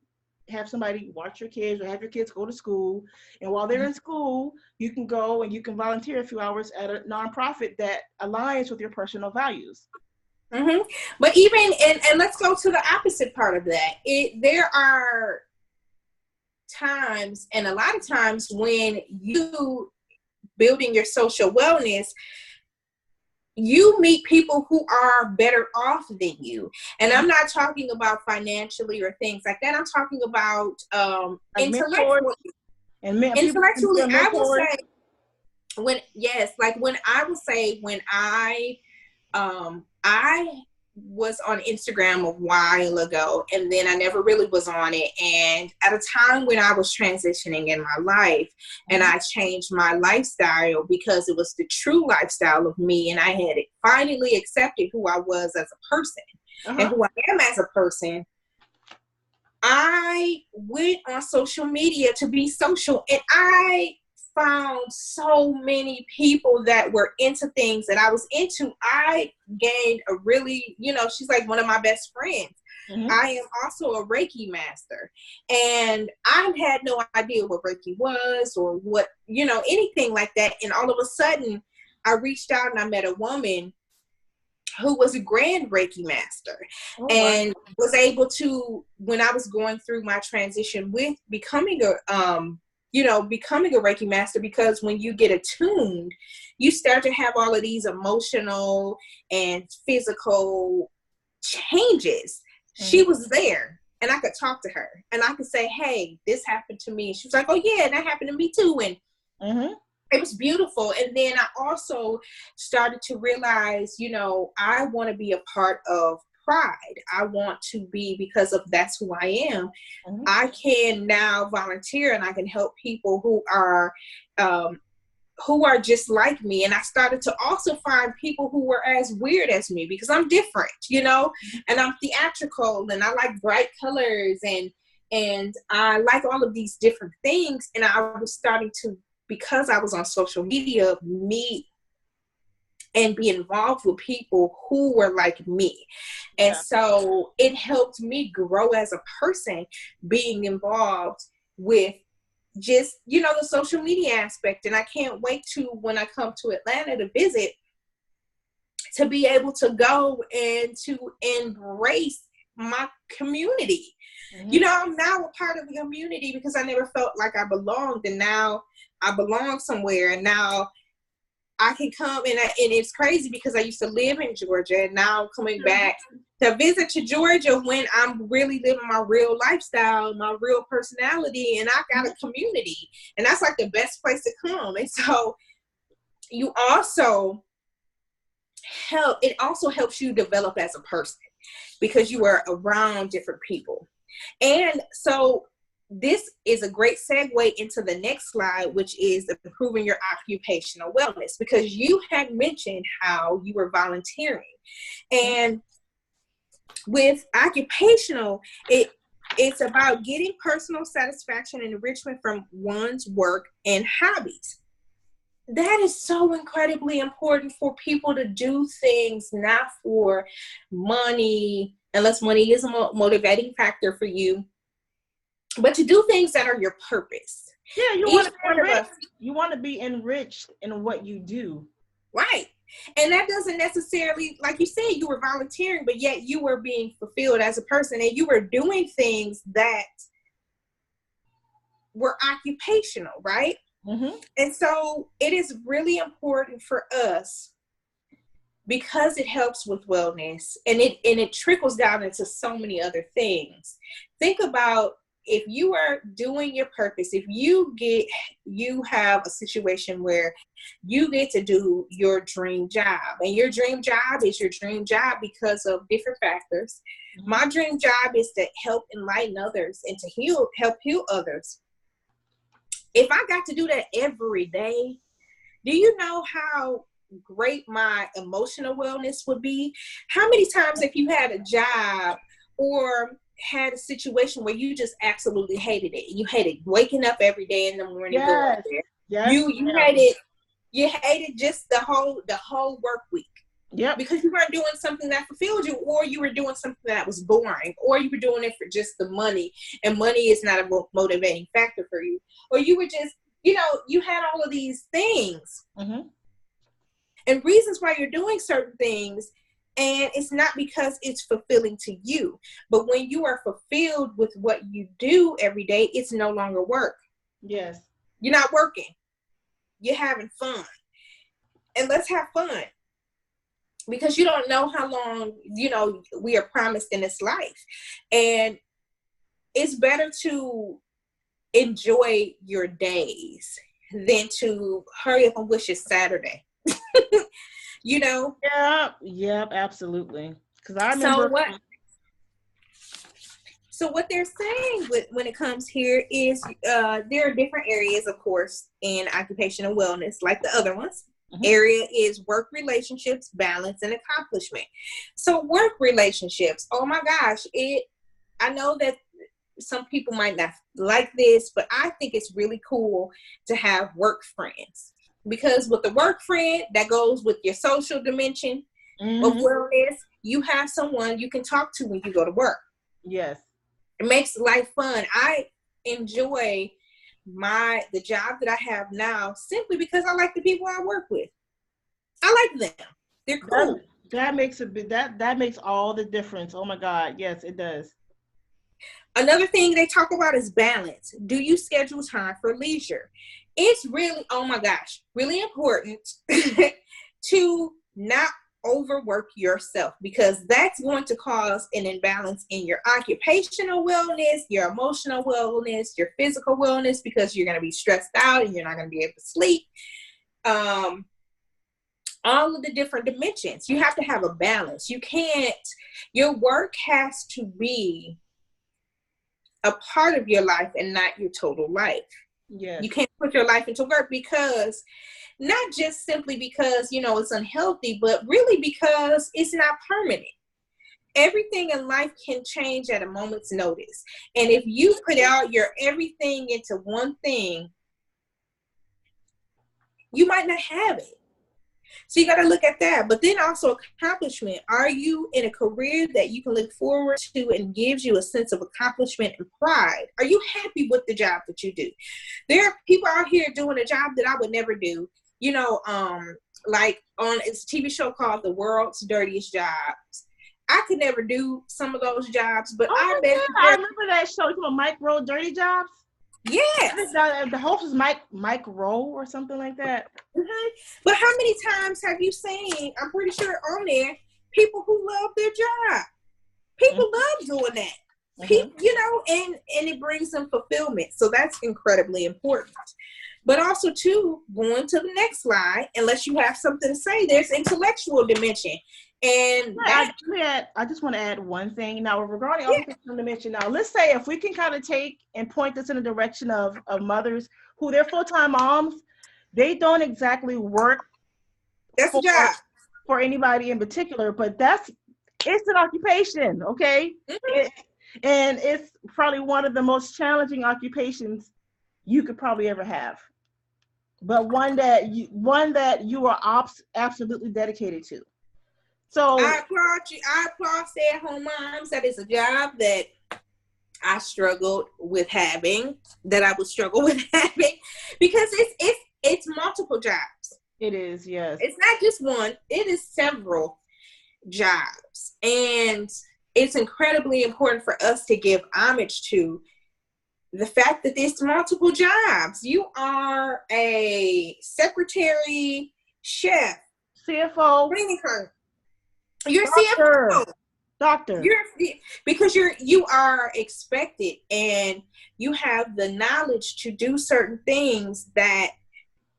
have somebody watch your kids or have your kids go to school, and while they're in school, you can go and you can volunteer a few hours at a nonprofit that aligns with your personal values. Mm-hmm. But even and let's go to the opposite part of that. There are times, and a lot of times, when you building your social wellness, you meet people who are better off than you. And I'm not talking about financially or things like that. I'm talking about Like mentors intellectually. and people Intellectually, consider I will mentors. say when I was on Instagram a while ago, and then I never really was on it. And at a time when I was transitioning in my life, and I changed my lifestyle because it was the true lifestyle of me, and I had finally accepted who I was as a person and who I am as a person. I went on social media to be social, and I found so many people that were into things that I was into. I gained a really, she's like one of my best friends. I am also a Reiki master, and I had no idea what Reiki was or what, anything like that. And all of a sudden I reached out and I met a woman who was a grand Reiki master, and was able to, when I was going through my transition with becoming a Reiki master, because when you get attuned, you start to have all of these emotional and physical changes. She was there, and I could talk to her, and I could say, hey, this happened to me. And she was like, oh yeah, that happened to me too. And it was beautiful. And then I also started to realize, I want to be a part of Pride. I want to be, because of that's who I am. I can now volunteer, and I can help people who are just like me. And I started to also find people who were as weird as me, because I'm different, and I'm theatrical, and I like bright colors, and I like all of these different things. And I was starting to, because I was on social media, meet and be involved with people who were like me. And so it helped me grow as a person, being involved with just, you know, the social media aspect. And I can't wait to, when I come to Atlanta to visit, to be able to go and to embrace my community. Mm-hmm. You know, I'm now a part of the community because I never felt like I belonged, and now I belong somewhere, and now I can come, and it's crazy because I used to live in Georgia, and now I'm coming back to visit to Georgia when I'm really living my real lifestyle, my real personality, and I got a community, and that's like the best place to come. And so you also it also helps you develop as a person because you are around different people. And so this is a great segue into the next slide, which is improving your occupational wellness, because you had mentioned how you were volunteering. And with occupational, it's about getting personal satisfaction and enrichment from one's work and hobbies. That is so incredibly important for people to do things not for money, unless money is a motivating factor for you, but to do things that are your purpose. Yeah, you want to be enriched in what you do. Right. And that doesn't necessarily, like you said, you were volunteering, but yet you were being fulfilled as a person, and you were doing things that were occupational, right? Mm-hmm. And so it is really important for us, because it helps with wellness, and it trickles down into so many other things. Think about, if you are doing your purpose, if you have a situation where you get to do your dream job, and your dream job is your dream job because of different factors. Mm-hmm. My dream job is to help enlighten others and to help heal others. If I got to do that every day, do you know how great my emotional wellness would be? How many times have you had a job or had a situation where you just absolutely hated it? You hated waking up every day in the morning. Yes. Going there. Yes. You hated just the whole work week. Yep. Because you weren't doing something that fulfilled you, or you were doing something that was boring, or you were doing it for just the money, and money is not a motivating factor for you. Or you were just, you had all of these things. Mm-hmm. And reasons why you're doing certain things, and it's not because it's fulfilling to you. But when you are fulfilled with what you do every day, it's no longer work. Yes. You're not working. You're having fun. And let's have fun. Because you don't know how long, we are promised in this life. And it's better to enjoy your days than to hurry up and wish it's Saturday. Yep, absolutely. Because I remember. So what they're saying when it comes here is there are different areas, of course, in occupational wellness, like the other ones. Mm-hmm. Area is work relationships, balance, and accomplishment. So work relationships, oh my gosh, I know that some people might not like this, but I think it's really cool to have work friends. Because with the work friend, that goes with your social dimension of wellness. You have someone you can talk to when you go to work. Yes. It makes life fun. I enjoy the job that I have now simply because I like the people I work with. I like them. They're cool. That makes that makes all the difference. Oh my God. Yes, it does. Another thing they talk about is balance. Do you schedule time for leisure? It's really, oh my gosh, really important to not overwork yourself, because that's going to cause an imbalance in your occupational wellness, your emotional wellness, your physical wellness, because you're going to be stressed out and you're not going to be able to sleep. All of the different dimensions. You have to have a balance. Your work has to be a part of your life and not your total life. Yes. You can't put your life into work, because not just simply because, it's unhealthy, but really because it's not permanent. Everything in life can change at a moment's notice. And if you put out your everything into one thing, you might not have it. So you got to look at that. But then also accomplishment. Are you in a career that you can look forward to and gives you a sense of accomplishment and pride? Are you happy with the job that you do? There are people out here doing a job that I would never do. You know, like on it's a TV show called The World's Dirtiest Jobs. I could never do some of those jobs, but I bet I remember that show. You know, Mike Rowe, Dirty Jobs. yes. The host is Mike Rowe or something like that. Mm-hmm. But how many times have you seen, I'm pretty sure on there, people who love their job? People love doing that. People, you know, and it brings them fulfillment. So that's incredibly important. But also, too, going to the next slide, unless you have something to say, there's intellectual dimension. And I just want to add one thing. Now, regarding occupational dimension, now, let's say if we can kind of take and point this in the direction of mothers who they're full-time moms, they don't exactly work that's a job for anybody in particular, but it's an occupation, okay? Mm-hmm. And it's probably one of the most challenging occupations you could probably ever have, but one that you are absolutely dedicated to. So I applaud you. I applaud stay-at-home moms. That is a job that I struggled with having, that I would struggle with having, because it's multiple jobs. It is, yes. It's not just one. It is several jobs, and it's incredibly important for us to give homage to the fact that there's multiple jobs. You are a secretary, chef, CFO, you're doctor, CFO, doctor. Because you are expected, and you have the knowledge to do certain things that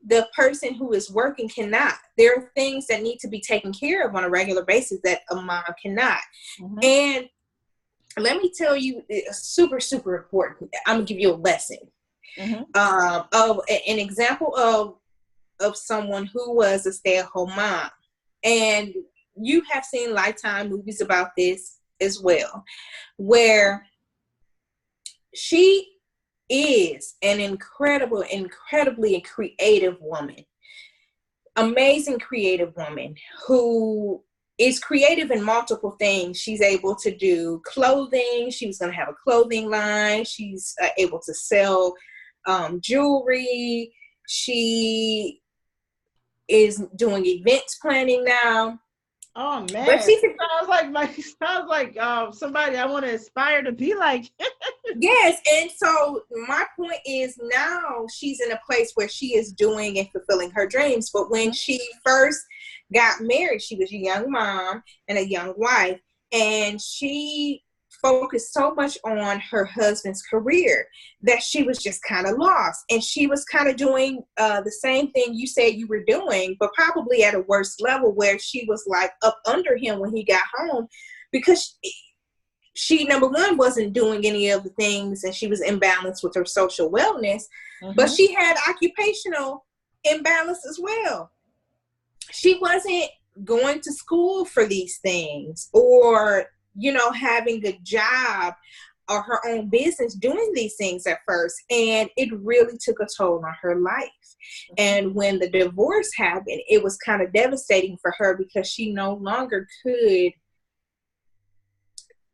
the person who is working cannot. There are things that need to be taken care of on a regular basis that a mom cannot. Mm-hmm. And let me tell you, it's super, super important. I'm gonna give you a lesson of an example of someone who was a stay-at-home mom. And you have seen Lifetime movies about this as well, where she is an incredibly creative woman, amazing creative woman who is creative in multiple things. She's able to do clothing. She was going to have a clothing line. She's able to sell jewelry. She is doing events planning now. Oh man, but sounds like somebody I want to aspire to be like. Yes, and so my point is now she's in a place where she is doing and fulfilling her dreams. But when she first got married, she was a young mom and a young wife, and she focused so much on her husband's career that she was just kind of lost. And she was kind of doing the same thing you said you were doing, but probably at a worse level, where she was like up under him when he got home, because she number one wasn't doing any of the things, and she was imbalanced with her social wellness, but she had occupational imbalance as well. She wasn't going to school for these things, or having a job or her own business doing these things at first. And it really took a toll on her life. And when the divorce happened, it was kind of devastating for her, because she no longer could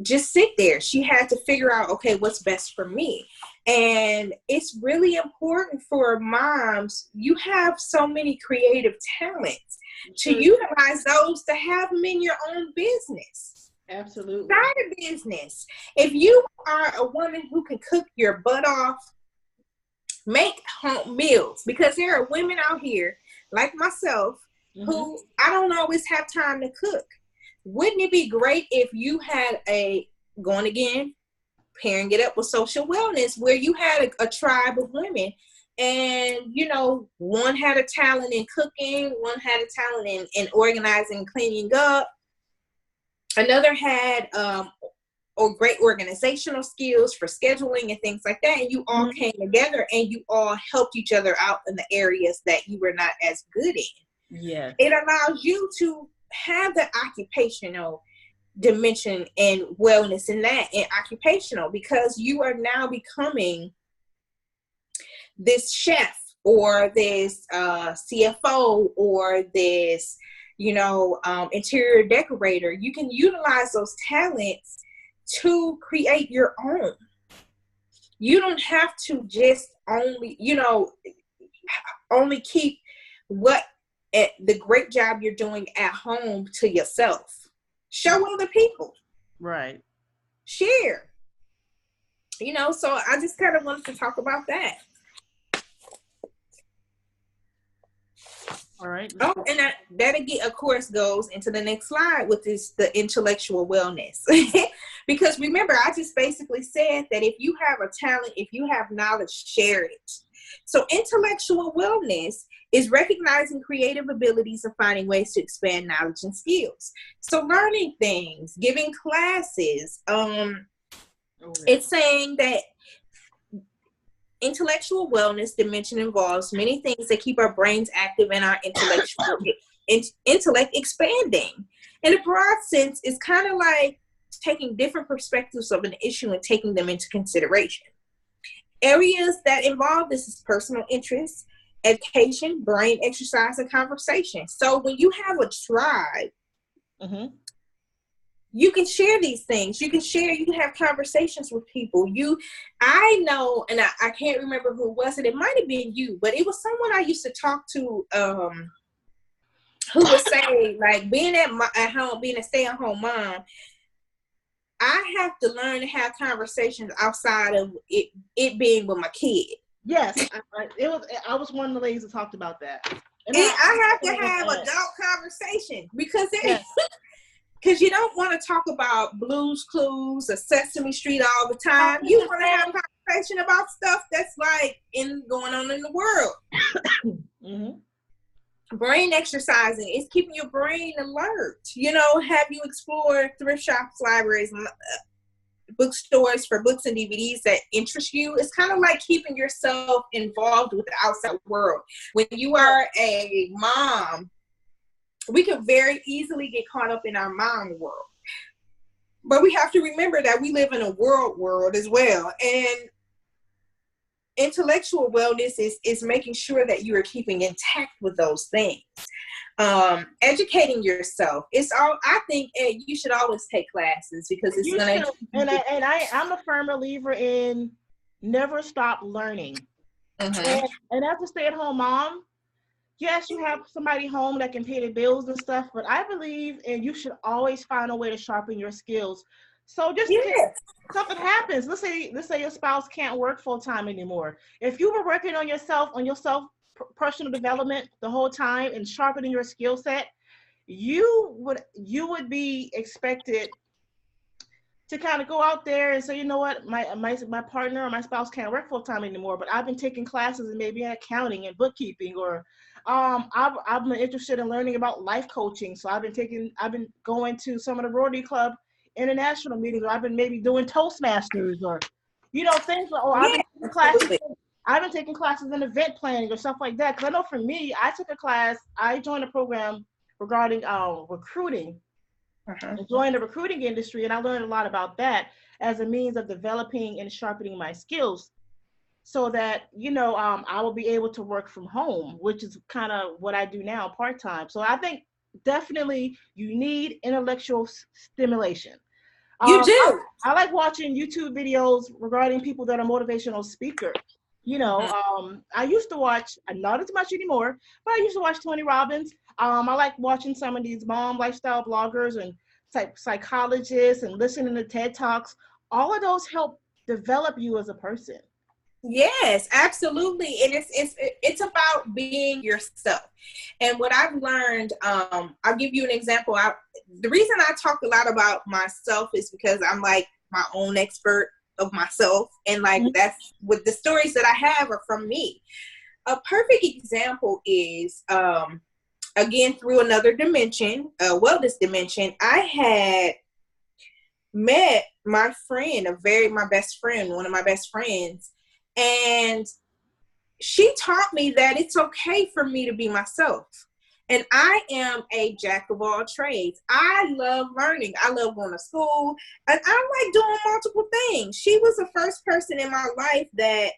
just sit there. She had to figure out, okay, what's best for me. And it's really important for moms. You have so many creative talents, to utilize those, to have them in your own business. Absolutely. Start a business. If you are a woman who can cook your butt off, make home meals, because there are women out here like myself who I don't always have time to cook. Wouldn't it be great if you had pairing it up with social wellness, where you had a tribe of women, and one had a talent in cooking, one had a talent in organizing, cleaning up, another had great organizational skills for scheduling and things like that, and you all came together and you all helped each other out in the areas that you were not as good in. Yeah, it allows you to have the occupational dimension and wellness in that, and occupational, because you are now becoming this chef or this CFO, or this, interior decorator. You can utilize those talents to create your own. You don't have to just only keep the great job you're doing at home to yourself. Show other people. Right. Share. So I just kind of wanted to talk about that. All right. Oh, and that again, of course, goes into the next slide, which is the intellectual wellness. Because remember, I just basically said that if you have a talent, if you have knowledge, share it. So intellectual wellness is recognizing creative abilities and finding ways to expand knowledge and skills. So learning things, giving classes. It's saying that intellectual wellness dimension involves many things that keep our brains active and our intellect expanding. In a broad sense, it's kind of like taking different perspectives of an issue and taking them into consideration. Areas that involve this is personal interest, education, brain exercise, and conversation. So when you have a tribe, you can share these things. You can have conversations with people. I know, and I can't remember who it was, and it might have been you, but it was someone I used to talk to, who would say, like, being at home, being a stay-at-home mom, I have to learn to have conversations outside of it being with my kid. Yes, I was one of the ladies that talked about that. And I have to have adult conversation because because you don't want to talk about Blue's Clues or Sesame Street all the time. You want to have a conversation about stuff that's like going on in the world. Brain exercising is keeping your brain alert. Have you explored thrift shops, libraries, bookstores for books and DVDs that interest you? It's kind of like keeping yourself involved with the outside world. When you are a mom, we can very easily get caught up in our mom world. But we have to remember that we live in a world as well. And intellectual wellness is making sure that you are keeping intact with those things. Educating yourself. I think you should always take classes because it's going to. And I'm a firm believer in never stop learning. And as a stay-at-home mom, yes, you have somebody home that can pay the bills and stuff, but I believe you should always find a way to sharpen your skills. So just in case something happens, let's say your spouse can't work full time anymore. If you were working on yourself personal development the whole time and sharpening your skill set, you would be expected to kind of go out there and say, you know what, my partner or my spouse can't work full time anymore, but I've been taking classes in maybe accounting and bookkeeping, or I've been interested in learning about life coaching. So I've been going to some of the Rotary Club international meetings, or I've been maybe doing Toastmasters, or things like, I've been taking classes in event planning or stuff like that. Because I know for me, I joined a program regarding recruiting. I joined the recruiting industry, and I learned a lot about that as a means of developing and sharpening my skills, so that I will be able to work from home, which is kind of what I do now part-time. So I think definitely you need intellectual stimulation. You do. I like watching YouTube videos regarding people that are motivational speakers. I used to watch, not as much anymore, but I used to watch Tony Robbins. I like watching some of these mom lifestyle bloggers and psychologists and listening to TED Talks. All of those help develop you as a person. Yes, absolutely. And it's about being yourself. And what I've learned, I'll give you an example. The reason I talk a lot about myself is because I'm like my own expert of myself. And like that's what the stories that I have are from me. A perfect example is, again, through another dimension, wellness dimension, I had met my friend, my best friend, one of my best friends. And she taught me that it's okay for me to be myself. And I am a jack of all trades. I love learning. I love going to school. And I like doing multiple things. She was the first person in my life that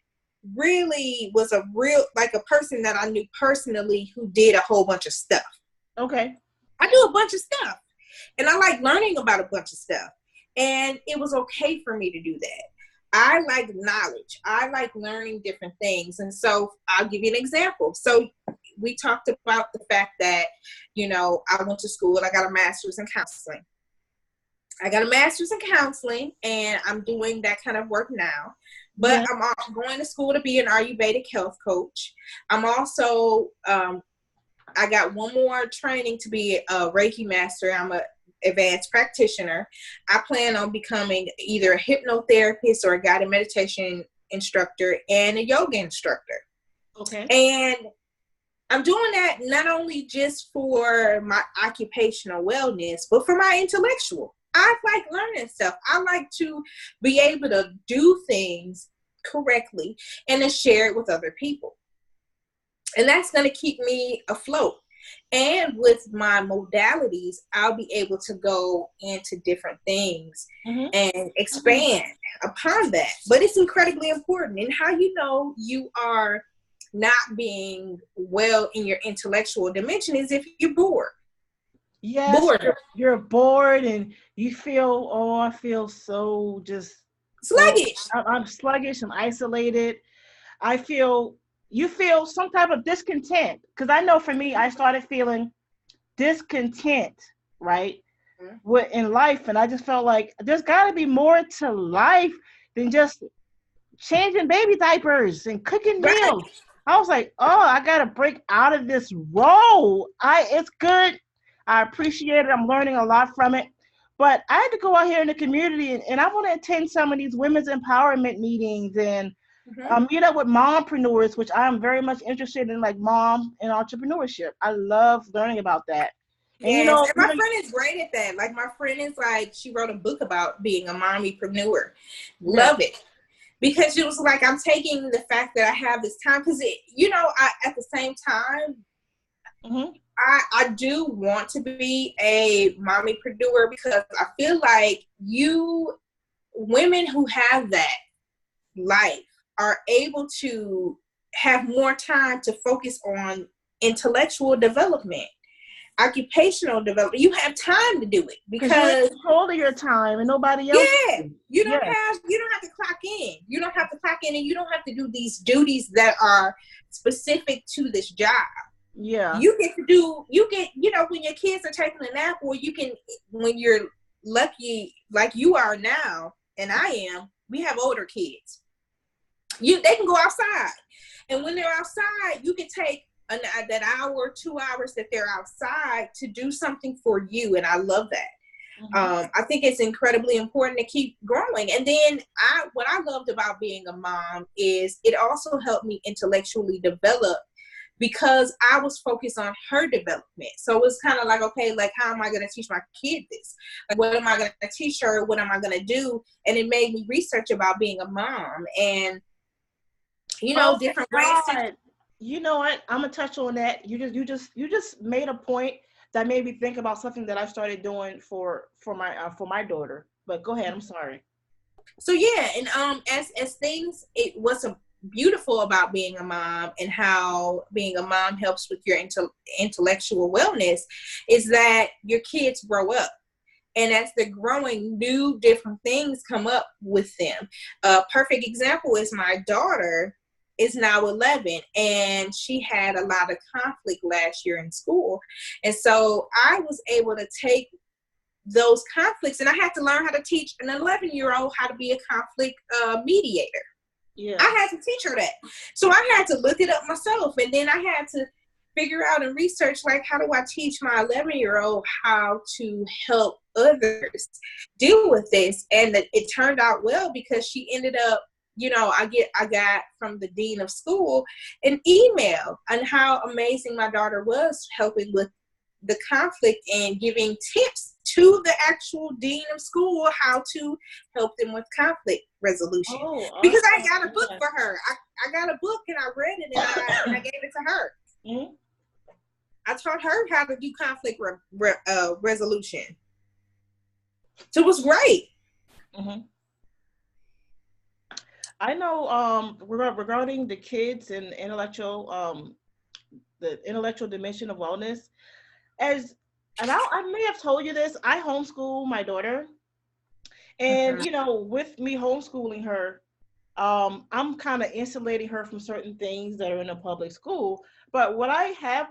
really was a real, like a person that I knew personally who did a whole bunch of stuff. Okay. I do a bunch of stuff, and I like learning about a bunch of stuff, and it was okay for me to do that. I like knowledge. I like learning different things. And so I'll give you an example. So we talked about the fact that, you know, I went to school and I got a master's in counseling. I got a master's in counseling, and I'm doing that kind of work now. But I'm also going to school to be an Ayurvedic health coach. I'm also, I got one more training to be a Reiki master. I'm a advanced practitioner. I plan on becoming either a hypnotherapist or a guided meditation instructor and a yoga instructor. Okay. And I'm doing that not only just for my occupational wellness, but for my intellectual. I like learning stuff. I like to be able to do things correctly and to share it with other people. And that's going to keep me afloat. And with my modalities, I'll be able to go into different things and expand upon that. But it's incredibly important. And how you know you are not being well in your intellectual dimension is if you're bored. Yes, you're bored and you feel, oh, I feel so just sluggish. I'm sluggish. I'm isolated. You feel some type of discontent. Because I know for me, I started feeling discontent, right, in life. And I just felt like there's got to be more to life than just changing baby diapers and cooking meals. I was like, oh, I got to break out of this role. It's good. I appreciate it. I'm learning a lot from it. But I had to go out here in the community, and I want to attend some of these women's empowerment meetings and meet up with mompreneurs, which I am very much interested in, like mom and entrepreneurship. I love learning about that. And yes, and my friend is great at that. Like my friend is like, she wrote a book about being a mommypreneur. Love it. Because it was like, I'm taking the fact that I have this time, because at the same time, I do want to be a mommypreneur, because I feel like women who have that life are able to have more time to focus on intellectual development, occupational development. You have time to do it because you're controlling your time and nobody else. Yeah, you don't have to clock in. You don't have to clock in, and you don't have to do these duties that are specific to this job. Yeah, you get, when your kids are taking a nap, or when you're lucky like you are now, and I am. We have older kids. They can go outside, and when they're outside, you can take that hour or 2 hours that they're outside to do something for you, and I love that. I think it's incredibly important to keep growing. And then what I loved about being a mom is it also helped me intellectually develop, because I was focused on her development. So it's kind of like, okay, like, how am I going to teach my kid this? Like, what am I going to teach her? What am I going to do? And it made me research about being a mom and, different ways. You know what? I'm gonna touch on that. You just made a point that made me think about something that I started doing for my daughter. But go ahead. I'm sorry. So yeah, and as things, what's beautiful about being a mom and how being a mom helps with your intellectual wellness is that your kids grow up. And as they're growing, new different things come up with them. A perfect example is my daughter is now 11, and she had a lot of conflict last year in school. And so I was able to take those conflicts, and I had to learn how to teach an 11-year-old how to be a conflict mediator. Yeah. I had to teach her that. So I had to look it up myself, and then I had to figure out and research, like, how do I teach my 11-year-old how to help others deal with this? And it turned out well, because she ended up, I got from the dean of school an email on how amazing my daughter was helping with the conflict and giving tips to the actual dean of school how to help them with conflict resolution. Because I got a book for her. I got a book, and I read it, and I gave it to her. Mm-hmm. I taught her how to do conflict resolution. So it was great. Mm-hmm. I know regarding the kids and the intellectual dimension of wellness, as and I may have told you this, I homeschool my daughter. And Mhm. you know, with me homeschooling her, I'm kind of insulating her from certain things that are in a public school. But and I have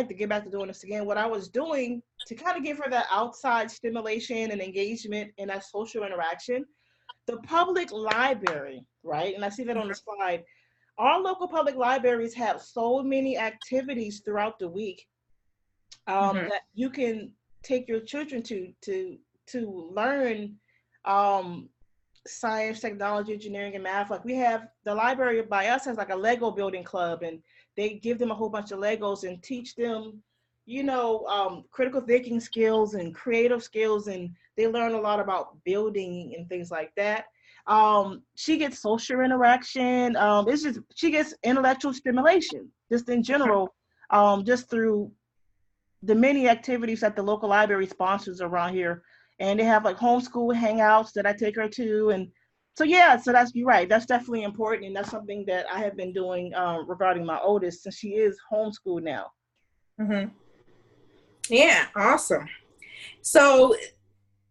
to get back to doing this again, what I was doing to kind of give her that outside stimulation and engagement and that social interaction, the public library, right? And I see that on the slide. Our local public libraries have so many activities throughout the week, Mhm. that you can take your children to learn, um, science, technology, engineering, and math. Like we have the library by us has like a Lego building club, and they give them a whole bunch of Legos and teach them, critical thinking skills and creative skills, and they learn a lot about building and things like that. She gets social interaction. It's just she gets intellectual stimulation, just in general, just through the many activities that the local library sponsors around here, and they have like homeschool hangouts that I take her to, and so yeah, so that's you're right. That's definitely important, and that's something that I have been doing, regarding my oldest, since she is homeschooled now. Mhm. Yeah, awesome. So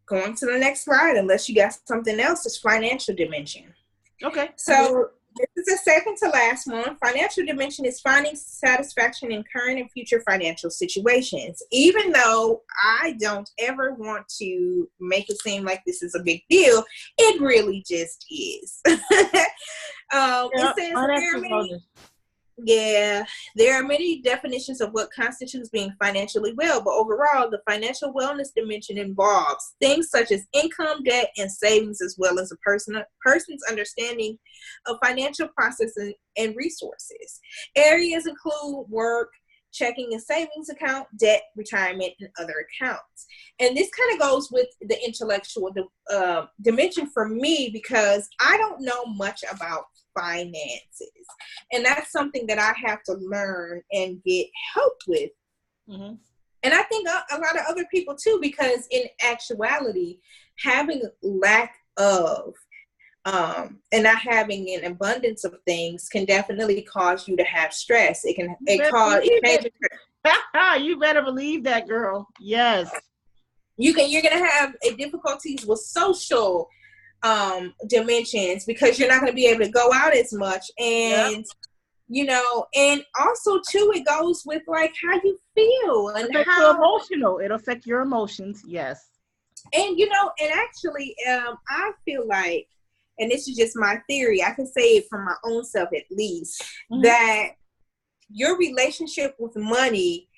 going to the next slide, unless you got something else, is financial dimension. Okay, I'm good. So this is the second to last one. Financial dimension is finding satisfaction in current and future financial situations. Even though I don't ever want to make it seem like this is a big deal, it really just is. It Yeah, says that there are financial many. wellness. Yeah, there are many definitions of what constitutes being financially well, but overall, the financial wellness dimension involves things such as income, debt, and savings, as well as a person's understanding of financial processes and resources. Areas include work, checking and savings account, debt, retirement, and other accounts. And this kind of goes with the intellectual dimension for me because I don't know much about finances. And that's something that I have to learn and get help with. Hmm. And I think a lot of other people too, because in actuality, having lack of and not having an abundance of things can definitely cause you to have stress. It can You better it believe it. changes. You better believe that, girl. Yes. You're gonna have difficulties with social dimensions because you're not gonna be able to go out as much, Yep. and and also too it goes with like how you feel and Affect your how emotional. It'll affect your emotions. Yes. and actually I feel like, and this is just my theory, I can say it from my own self at least, Hmm. that your relationship with money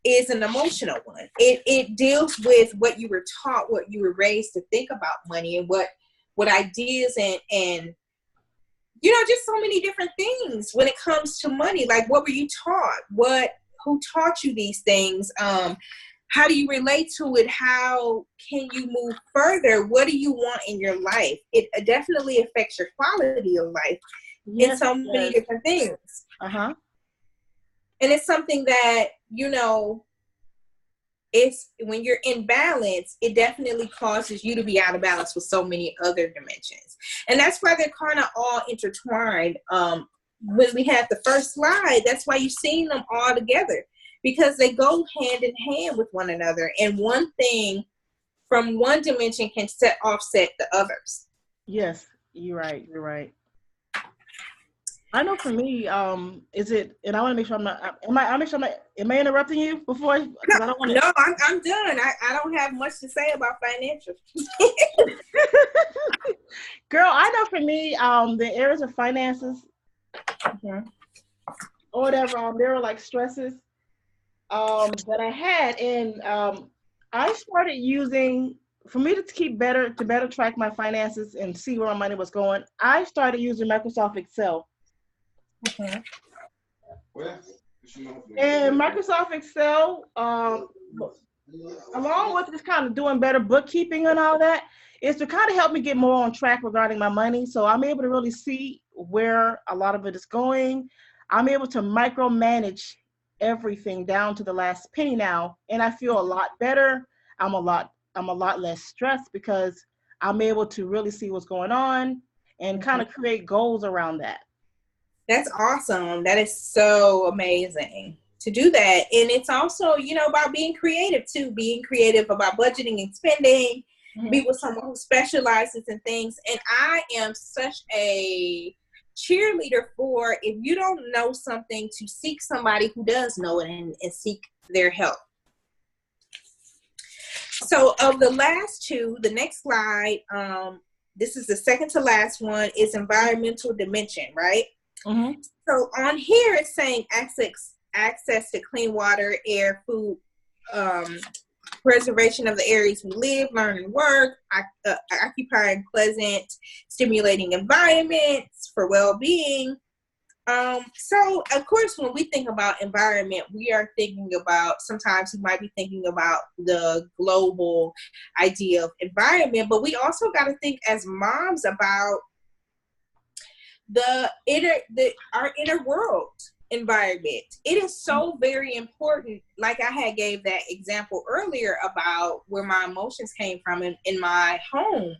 is an emotional one. It deals with what you were taught, what you were raised to think about money, and what ideas and just so many different things when it comes to money. Like, what were you taught? Who taught you these things? How do you relate to it? How can you move further? What do you want in your life? It definitely affects your quality of life in Yes, so it many does. different things. Uh-huh. And it's something that, it's when you're in balance, it definitely causes you to be out of balance with so many other dimensions. And that's why they're kind of all intertwined. When we had the first slide, that's why you're seeing them all together because they go hand in hand with one another. And one thing from one dimension can offset the others. Yes, you're right. You're right. I know for me, is it, and I want to make sure I'm not, I make sure am I interrupting you before? Because I don't want No, I'm done. I don't have much to say about financial. to. Girl, I know for me, the areas of finances Mhm. or whatever, there were like stresses, that I had, and I started using, for me to better track my finances and see where my money was going. I started using Microsoft Excel. Mhm. And Microsoft Excel, along with just kind of doing better bookkeeping and all that, is to kind of help me get more on track regarding my money. So I'm able to really see where a lot of it is going. I'm able to micromanage everything down to the last penny now, and I feel a lot better. I'm a lot less stressed because I'm able to really see what's going on. and kind of create goals around that. That's awesome. That is so amazing to do that. And it's also, you know, about being creative too, being creative about budgeting and spending, be with someone who specializes in things. And I am such a cheerleader for, if you don't know something, to seek somebody who does know it and seek their help. So of the last two, the next slide, this is the second to last one, is environmental dimension, right? Mm-hmm. So on here it's saying access to clean water, air, food, preservation of the areas we live, learn, and work, occupying pleasant, stimulating environments for well-being. So of course, when we think about environment, we are thinking about, sometimes we might be thinking about the global idea of environment, but we also got to think as moms about our inner world environment. It is so very important. Like I had gave that example earlier about where my emotions came from in my home.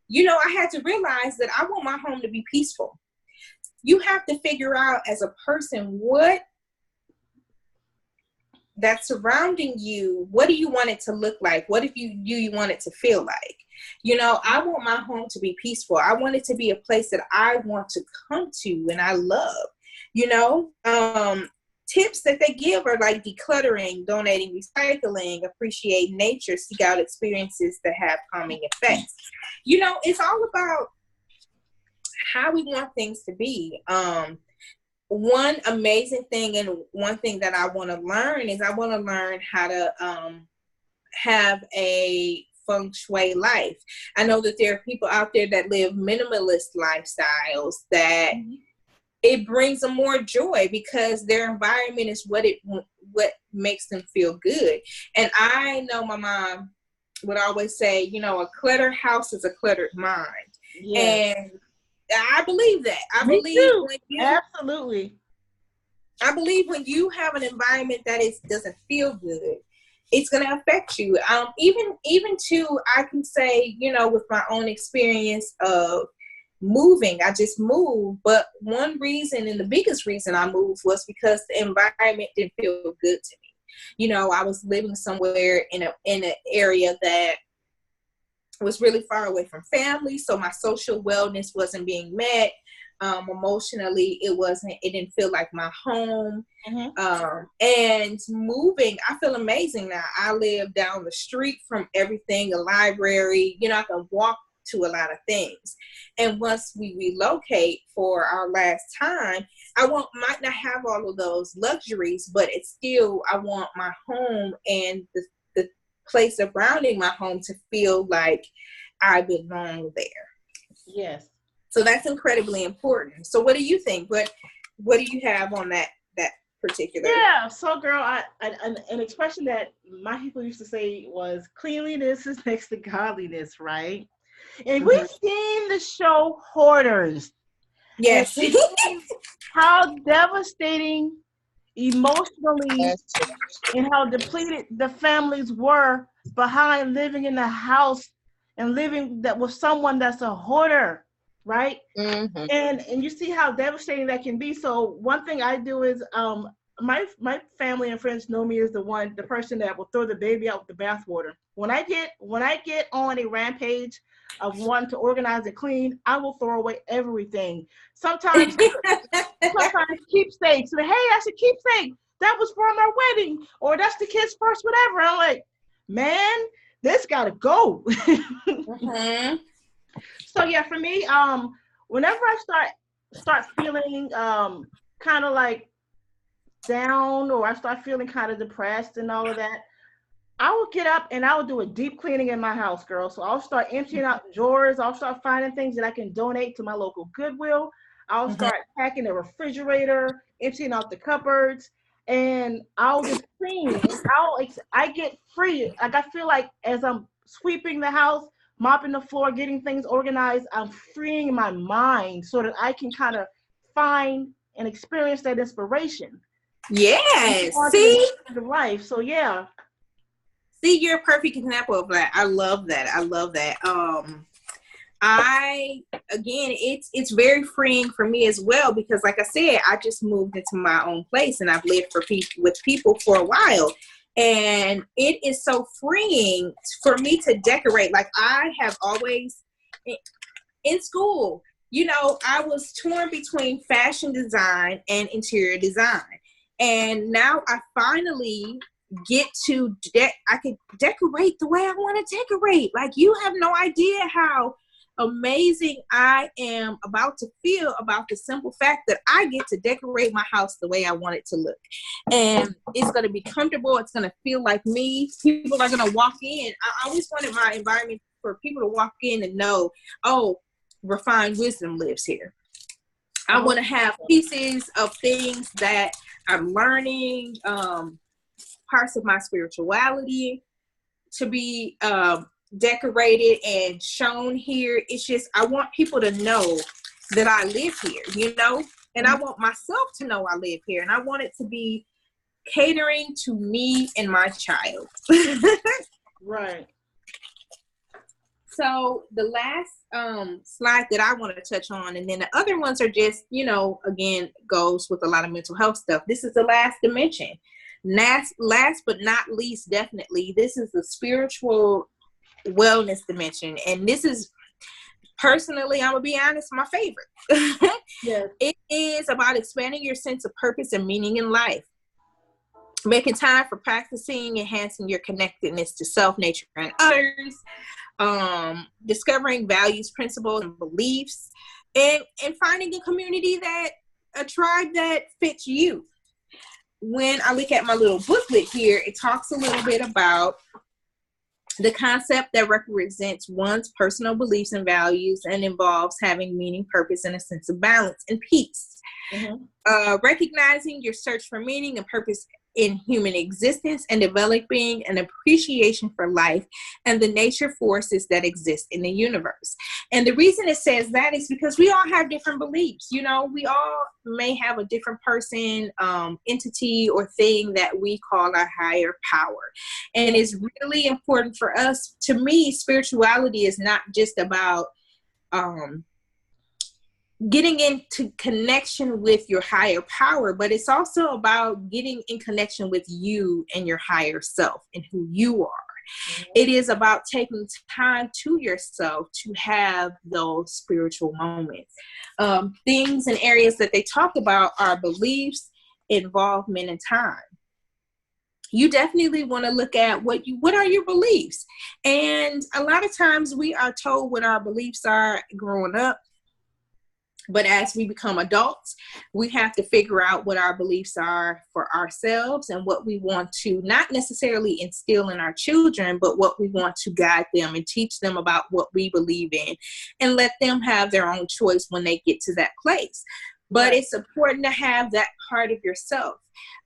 You know, I had to realize that I want my home to be peaceful. You have to figure out as a person what that's surrounding you, what do you want it to look like? What if you want it to feel like? You know, I want my home to be peaceful. I want it to be a place that I want to come to and I love. You know, tips that they give are like decluttering, donating, recycling, appreciate nature, seek out experiences that have calming effects. You know, it's all about how we want things to be. One amazing thing and one thing that I want to learn is I want to learn how to have a feng shui life. I know that there are people out there that live minimalist lifestyles that it brings them more joy because their environment is what makes them feel good. And I know my mom would always say, you know, a cluttered house is a cluttered mind. Yes. And I believe that. Absolutely. I believe when you have an environment that doesn't feel good, it's going to affect you. Even too, I can say, you know, with my own experience of moving, I just moved. But one reason, and the biggest reason I moved, was because the environment didn't feel good to me. You know, I was living somewhere in an area that was really far away from family, so my social wellness wasn't being met. Emotionally, it didn't feel like my home. And moving, I feel amazing now. I live down the street from everything, a library, you know, I can walk to a lot of things. And once we relocate for our last time, might not have all of those luxuries, but it's still, I want my home and the place surrounding my home to feel like I belong there. Yes. So that's incredibly important. So what do you think? What do you have on that particular? Yeah. So, girl, an expression that my people used to say was cleanliness is next to godliness, right? And we've seen the show Hoarders. Yes. How devastating emotionally and how depleted the families were behind living in a house and living that with someone that's a hoarder, right? And you see how devastating that can be. So one thing I do is my family and friends know me as the person that will throw the baby out with the bathwater. When I get on a rampage of wanting to organize and clean, I will throw away everything. Sometimes keepsakes. Hey, that's a keepsake. That was from our wedding, or that's the kid's first whatever. I'm like, man, this gotta go. So yeah, for me, whenever I start feeling kind of like down, or I start feeling kind of depressed and all of that, I will get up and I will do a deep cleaning in my house, girl. So I'll start emptying out drawers. I'll start finding things that I can donate to my local Goodwill. I'll start packing the refrigerator, emptying out the cupboards, and I'll just clean. And I get free. Like, I feel like as I'm sweeping the house, mopping the floor, getting things organized, I'm freeing my mind so that I can kind of find and experience that inspiration. Yes. See? Life. So yeah. See, you're a perfect example of that. I love that. It's very freeing for me as well, because like I said, I just moved into my own place and I've lived with people for a while. And it is so freeing for me to decorate. Like I have always in school, I was torn between fashion design and interior design. And now I finally get to I could decorate the way I want to decorate. Like, you have no idea how amazing I am about to feel about the simple fact that I get to decorate my house the way I want it to look. And it's going to be comfortable. It's going to feel like me. People are going to walk in. I always wanted my environment for people to walk in and know, oh, Refined Wisdom lives here. I want to have pieces of things that I'm learning, parts of my spirituality to be decorated and shown here. It's just, I want people to know that I live here, and I want myself to know I live here, and I want it to be catering to me and my child. Right. So the last slide that I want to touch on, and then the other ones are just, again, goes with a lot of mental health stuff. This is the last dimension. Last but not least, definitely, this is the spiritual wellness dimension. And this is, personally, I'm going to be honest, my favorite. Yes. It is about expanding your sense of purpose and meaning in life. Making time for practicing, enhancing your connectedness to self, nature, and others. Discovering values, principles, and beliefs, and finding a tribe that fits you. When I look at my little booklet here, it talks a little bit about the concept that represents one's personal beliefs and values and involves having meaning, purpose, and a sense of balance and peace. Mm-hmm. Recognizing your search for meaning and purpose in human existence and developing an appreciation for life and the nature forces that exist in the universe. And the reason it says that is because we all have different beliefs. We all may have a different person, entity, or thing that we call our higher power. And it's really important for us. To me, spirituality is not just about getting into connection with your higher power, but it's also about getting in connection with you and your higher self and who you are. Mm-hmm. It is about taking time to yourself to have those spiritual moments. Things and areas that they talk about are beliefs, involvement, and time. You definitely want to look at what are your beliefs. And a lot of times we are told what our beliefs are growing up. But as we become adults, we have to figure out what our beliefs are for ourselves and what we want to not necessarily instill in our children, but what we want to guide them and teach them about what we believe in, and let them have their own choice when they get to that place. But it's important to have that part of yourself.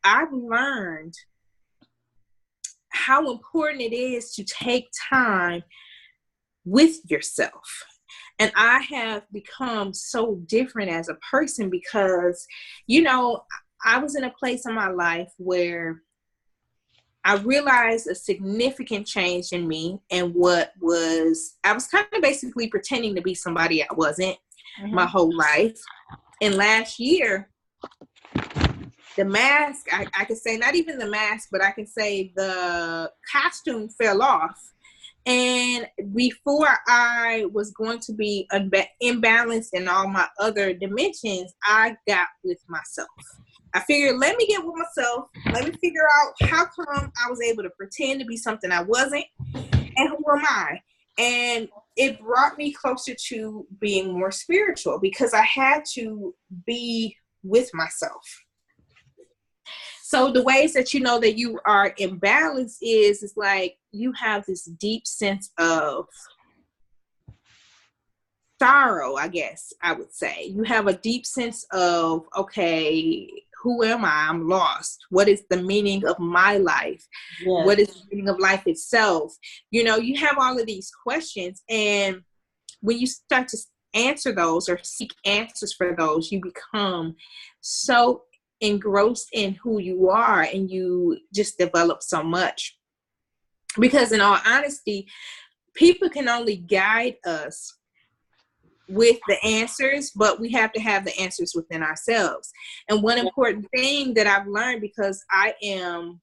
I've learned how important it is to take time with yourself. And I have become so different as a person because, I was in a place in my life where I realized a significant change in me, and I was kind of basically pretending to be somebody I wasn't my whole life. And last year, the mask, I could say, not even the mask, but I can say the costume fell off. And before I was going to be imbalanced in all my other dimensions, I got with myself. I figured, let me get with myself. Let me figure out how come I was able to pretend to be something I wasn't, and who am I? And it brought me closer to being more spiritual because I had to be with myself. So the ways that you know that you are in balance is like you have this deep sense of sorrow, I guess I would say. You have a deep sense of, okay, who am I? I'm lost. What is the meaning of my life? Yes. What is the meaning of life itself? You have all of these questions. And when you start to answer those or seek answers for those, you become so engrossed in who you are, and you just develop so much. Because in all honesty, people can only guide us with the answers, but we have to have the answers within ourselves. And one important thing that I've learned, because I am,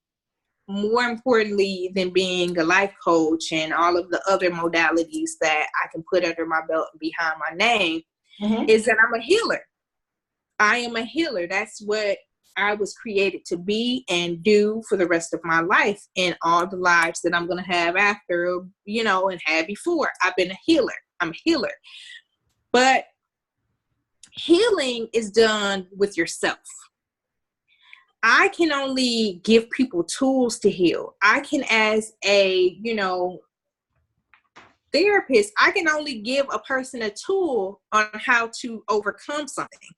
more importantly than being a life coach and all of the other modalities that I can put under my belt and behind my name, is that I'm a healer. I am a healer. That's what I was created to be and do for the rest of my life, and all the lives that I'm going to have after, you know, and had before. I've been a healer. I'm a healer. But healing is done with yourself. I can only give people tools to heal. I can, as a, you know, therapist, I can only give a person a tool on how to overcome something.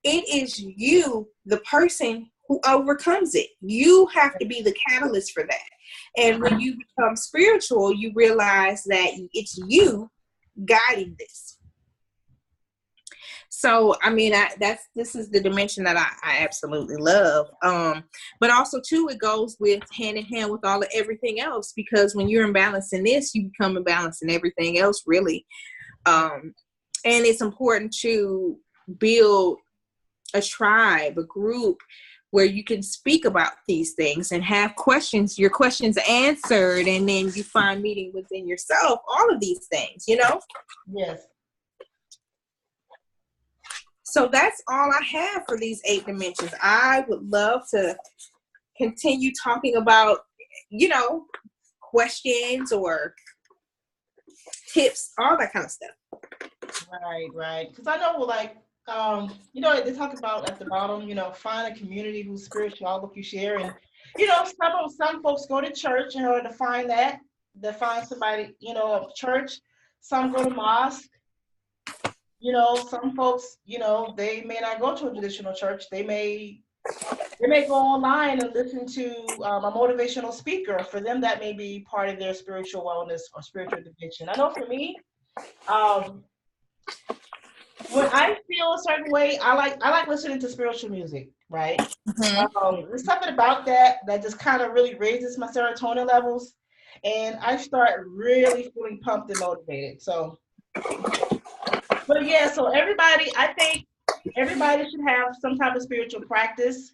It is you, the person, who overcomes it. You have to be the catalyst for that. And when you become spiritual, you realize that it's you guiding this. So, I mean, this is the dimension that I absolutely love. But also, too, it goes with hand in hand with everything else, because when you're imbalanced in this, you become imbalanced in everything else, really. And it's important to build a tribe, a group, where you can speak about these things and have your questions answered, and then you find meaning within yourself, all of these things, you know? Yes. So that's all I have for these 8 dimensions. I would love to continue talking about, you know, questions or tips, all that kind of stuff. Right. Because I know, like, you know, they talk about at the bottom, you know, find a community whose spiritual outlook you share. And, you know, some folks go to church in order to find that. They find somebody, you know, a church. Some go to mosque. You know, some folks, you know, they may not go to a traditional church. They may go online and listen to a motivational speaker. For them, that may be part of their spiritual wellness or spiritual dimension. I know for me, when I feel a certain way, I like listening to spiritual music, right? There's something about that just kind of really raises my serotonin levels, and I start really feeling pumped and motivated. So, but yeah, so I think everybody should have some type of spiritual practice.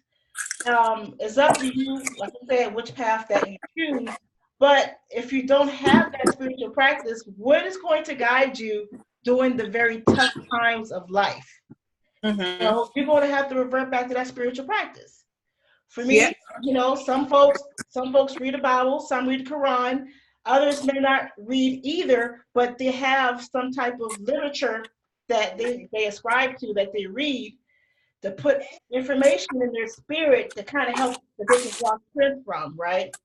It's up to you, like I said, which path that you choose. But if you don't have that spiritual practice, what is going to guide you during the very tough times of life? You know, you're going to have to revert back to that spiritual practice. For me, you know, some folks read the Bible, some read the Quran, others may not read either, but they have some type of literature that they ascribe to, that they read, to put information in their spirit to kind of help that they can draw strength from, right?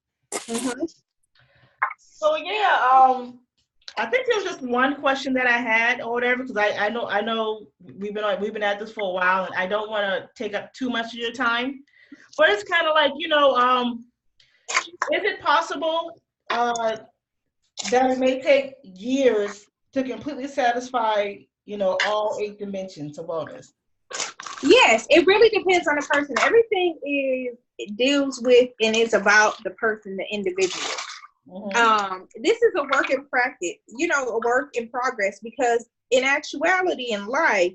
So yeah, I think there was just one question that I had or whatever, because I know we've been at this for a while, and I don't want to take up too much of your time, but it's kind of like, you know, is it possible that it may take years to completely satisfy, you know, all 8 dimensions of wellness? Yes, it really depends on the person. Everything it deals with and is about the person, the individual. This is a work in practice, you know, a work in progress, because in actuality in life,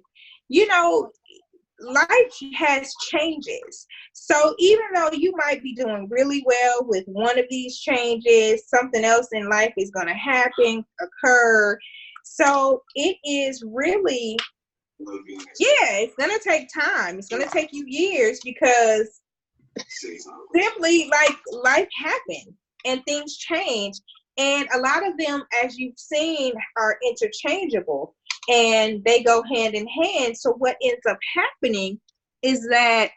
you know, life has changes. So even though you might be doing really well with one of these changes, something else in life is going to occur. So it is really, it's going to take time. It's going to take you years, because simply, like, life happens and things change. And a lot of them, as you've seen, are interchangeable and they go hand in hand. So what ends up happening is that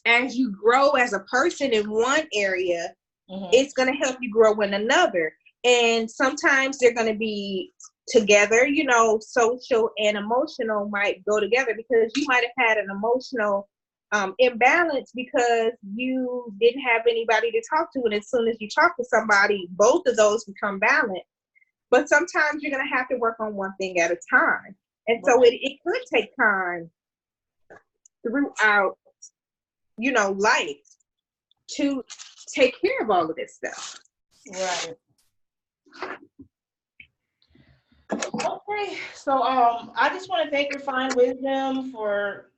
as you grow as a person in one area, it's going to help you grow in another. And sometimes they're going to be together, you know, social and emotional might go together, because you might have had an emotional imbalance because you didn't have anybody to talk to. And as soon as you talk to somebody, both of those become balanced. But sometimes you're going to have to work on one thing at a time. And so it could take time throughout, you know, life to take care of all of this stuff. Right. Okay, so I just want to thank Refined Wisdom for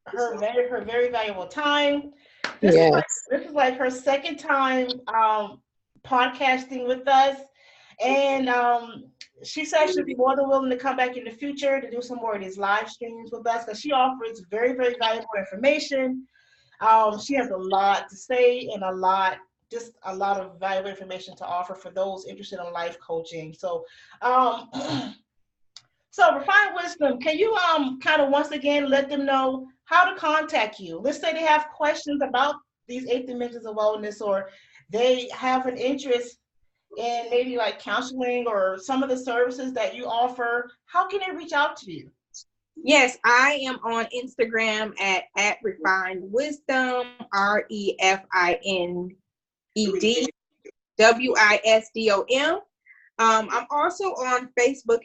her very valuable time. This is like Yes. this is like her second time podcasting with us, and she said she'd be more than willing to come back in the future to do some more of these live streams with us because she offers very very valuable information. She has a lot to say and just a lot of valuable information to offer for those interested in life coaching. So. Um, So, Refined Wisdom, can you kind of once again let them know how to contact you? Let's say they have questions about these 8 dimensions of wellness, or they have an interest in maybe like counseling or some of the services that you offer. How can they reach out to you? Yes, I am on Instagram at Refined Wisdom, REFINED I'm also on Facebook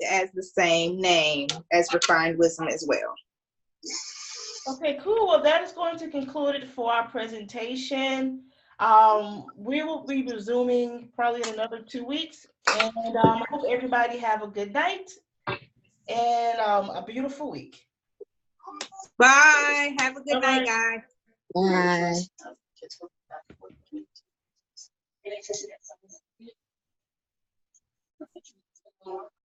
as the same name as Refined Wisdom as well. Okay, cool. Well, that is going to conclude it for our presentation. We will be resuming probably in another 2 weeks. And I hope everybody have a good night and a beautiful week. Bye. Have a good night, Bye-bye. guys. Bye.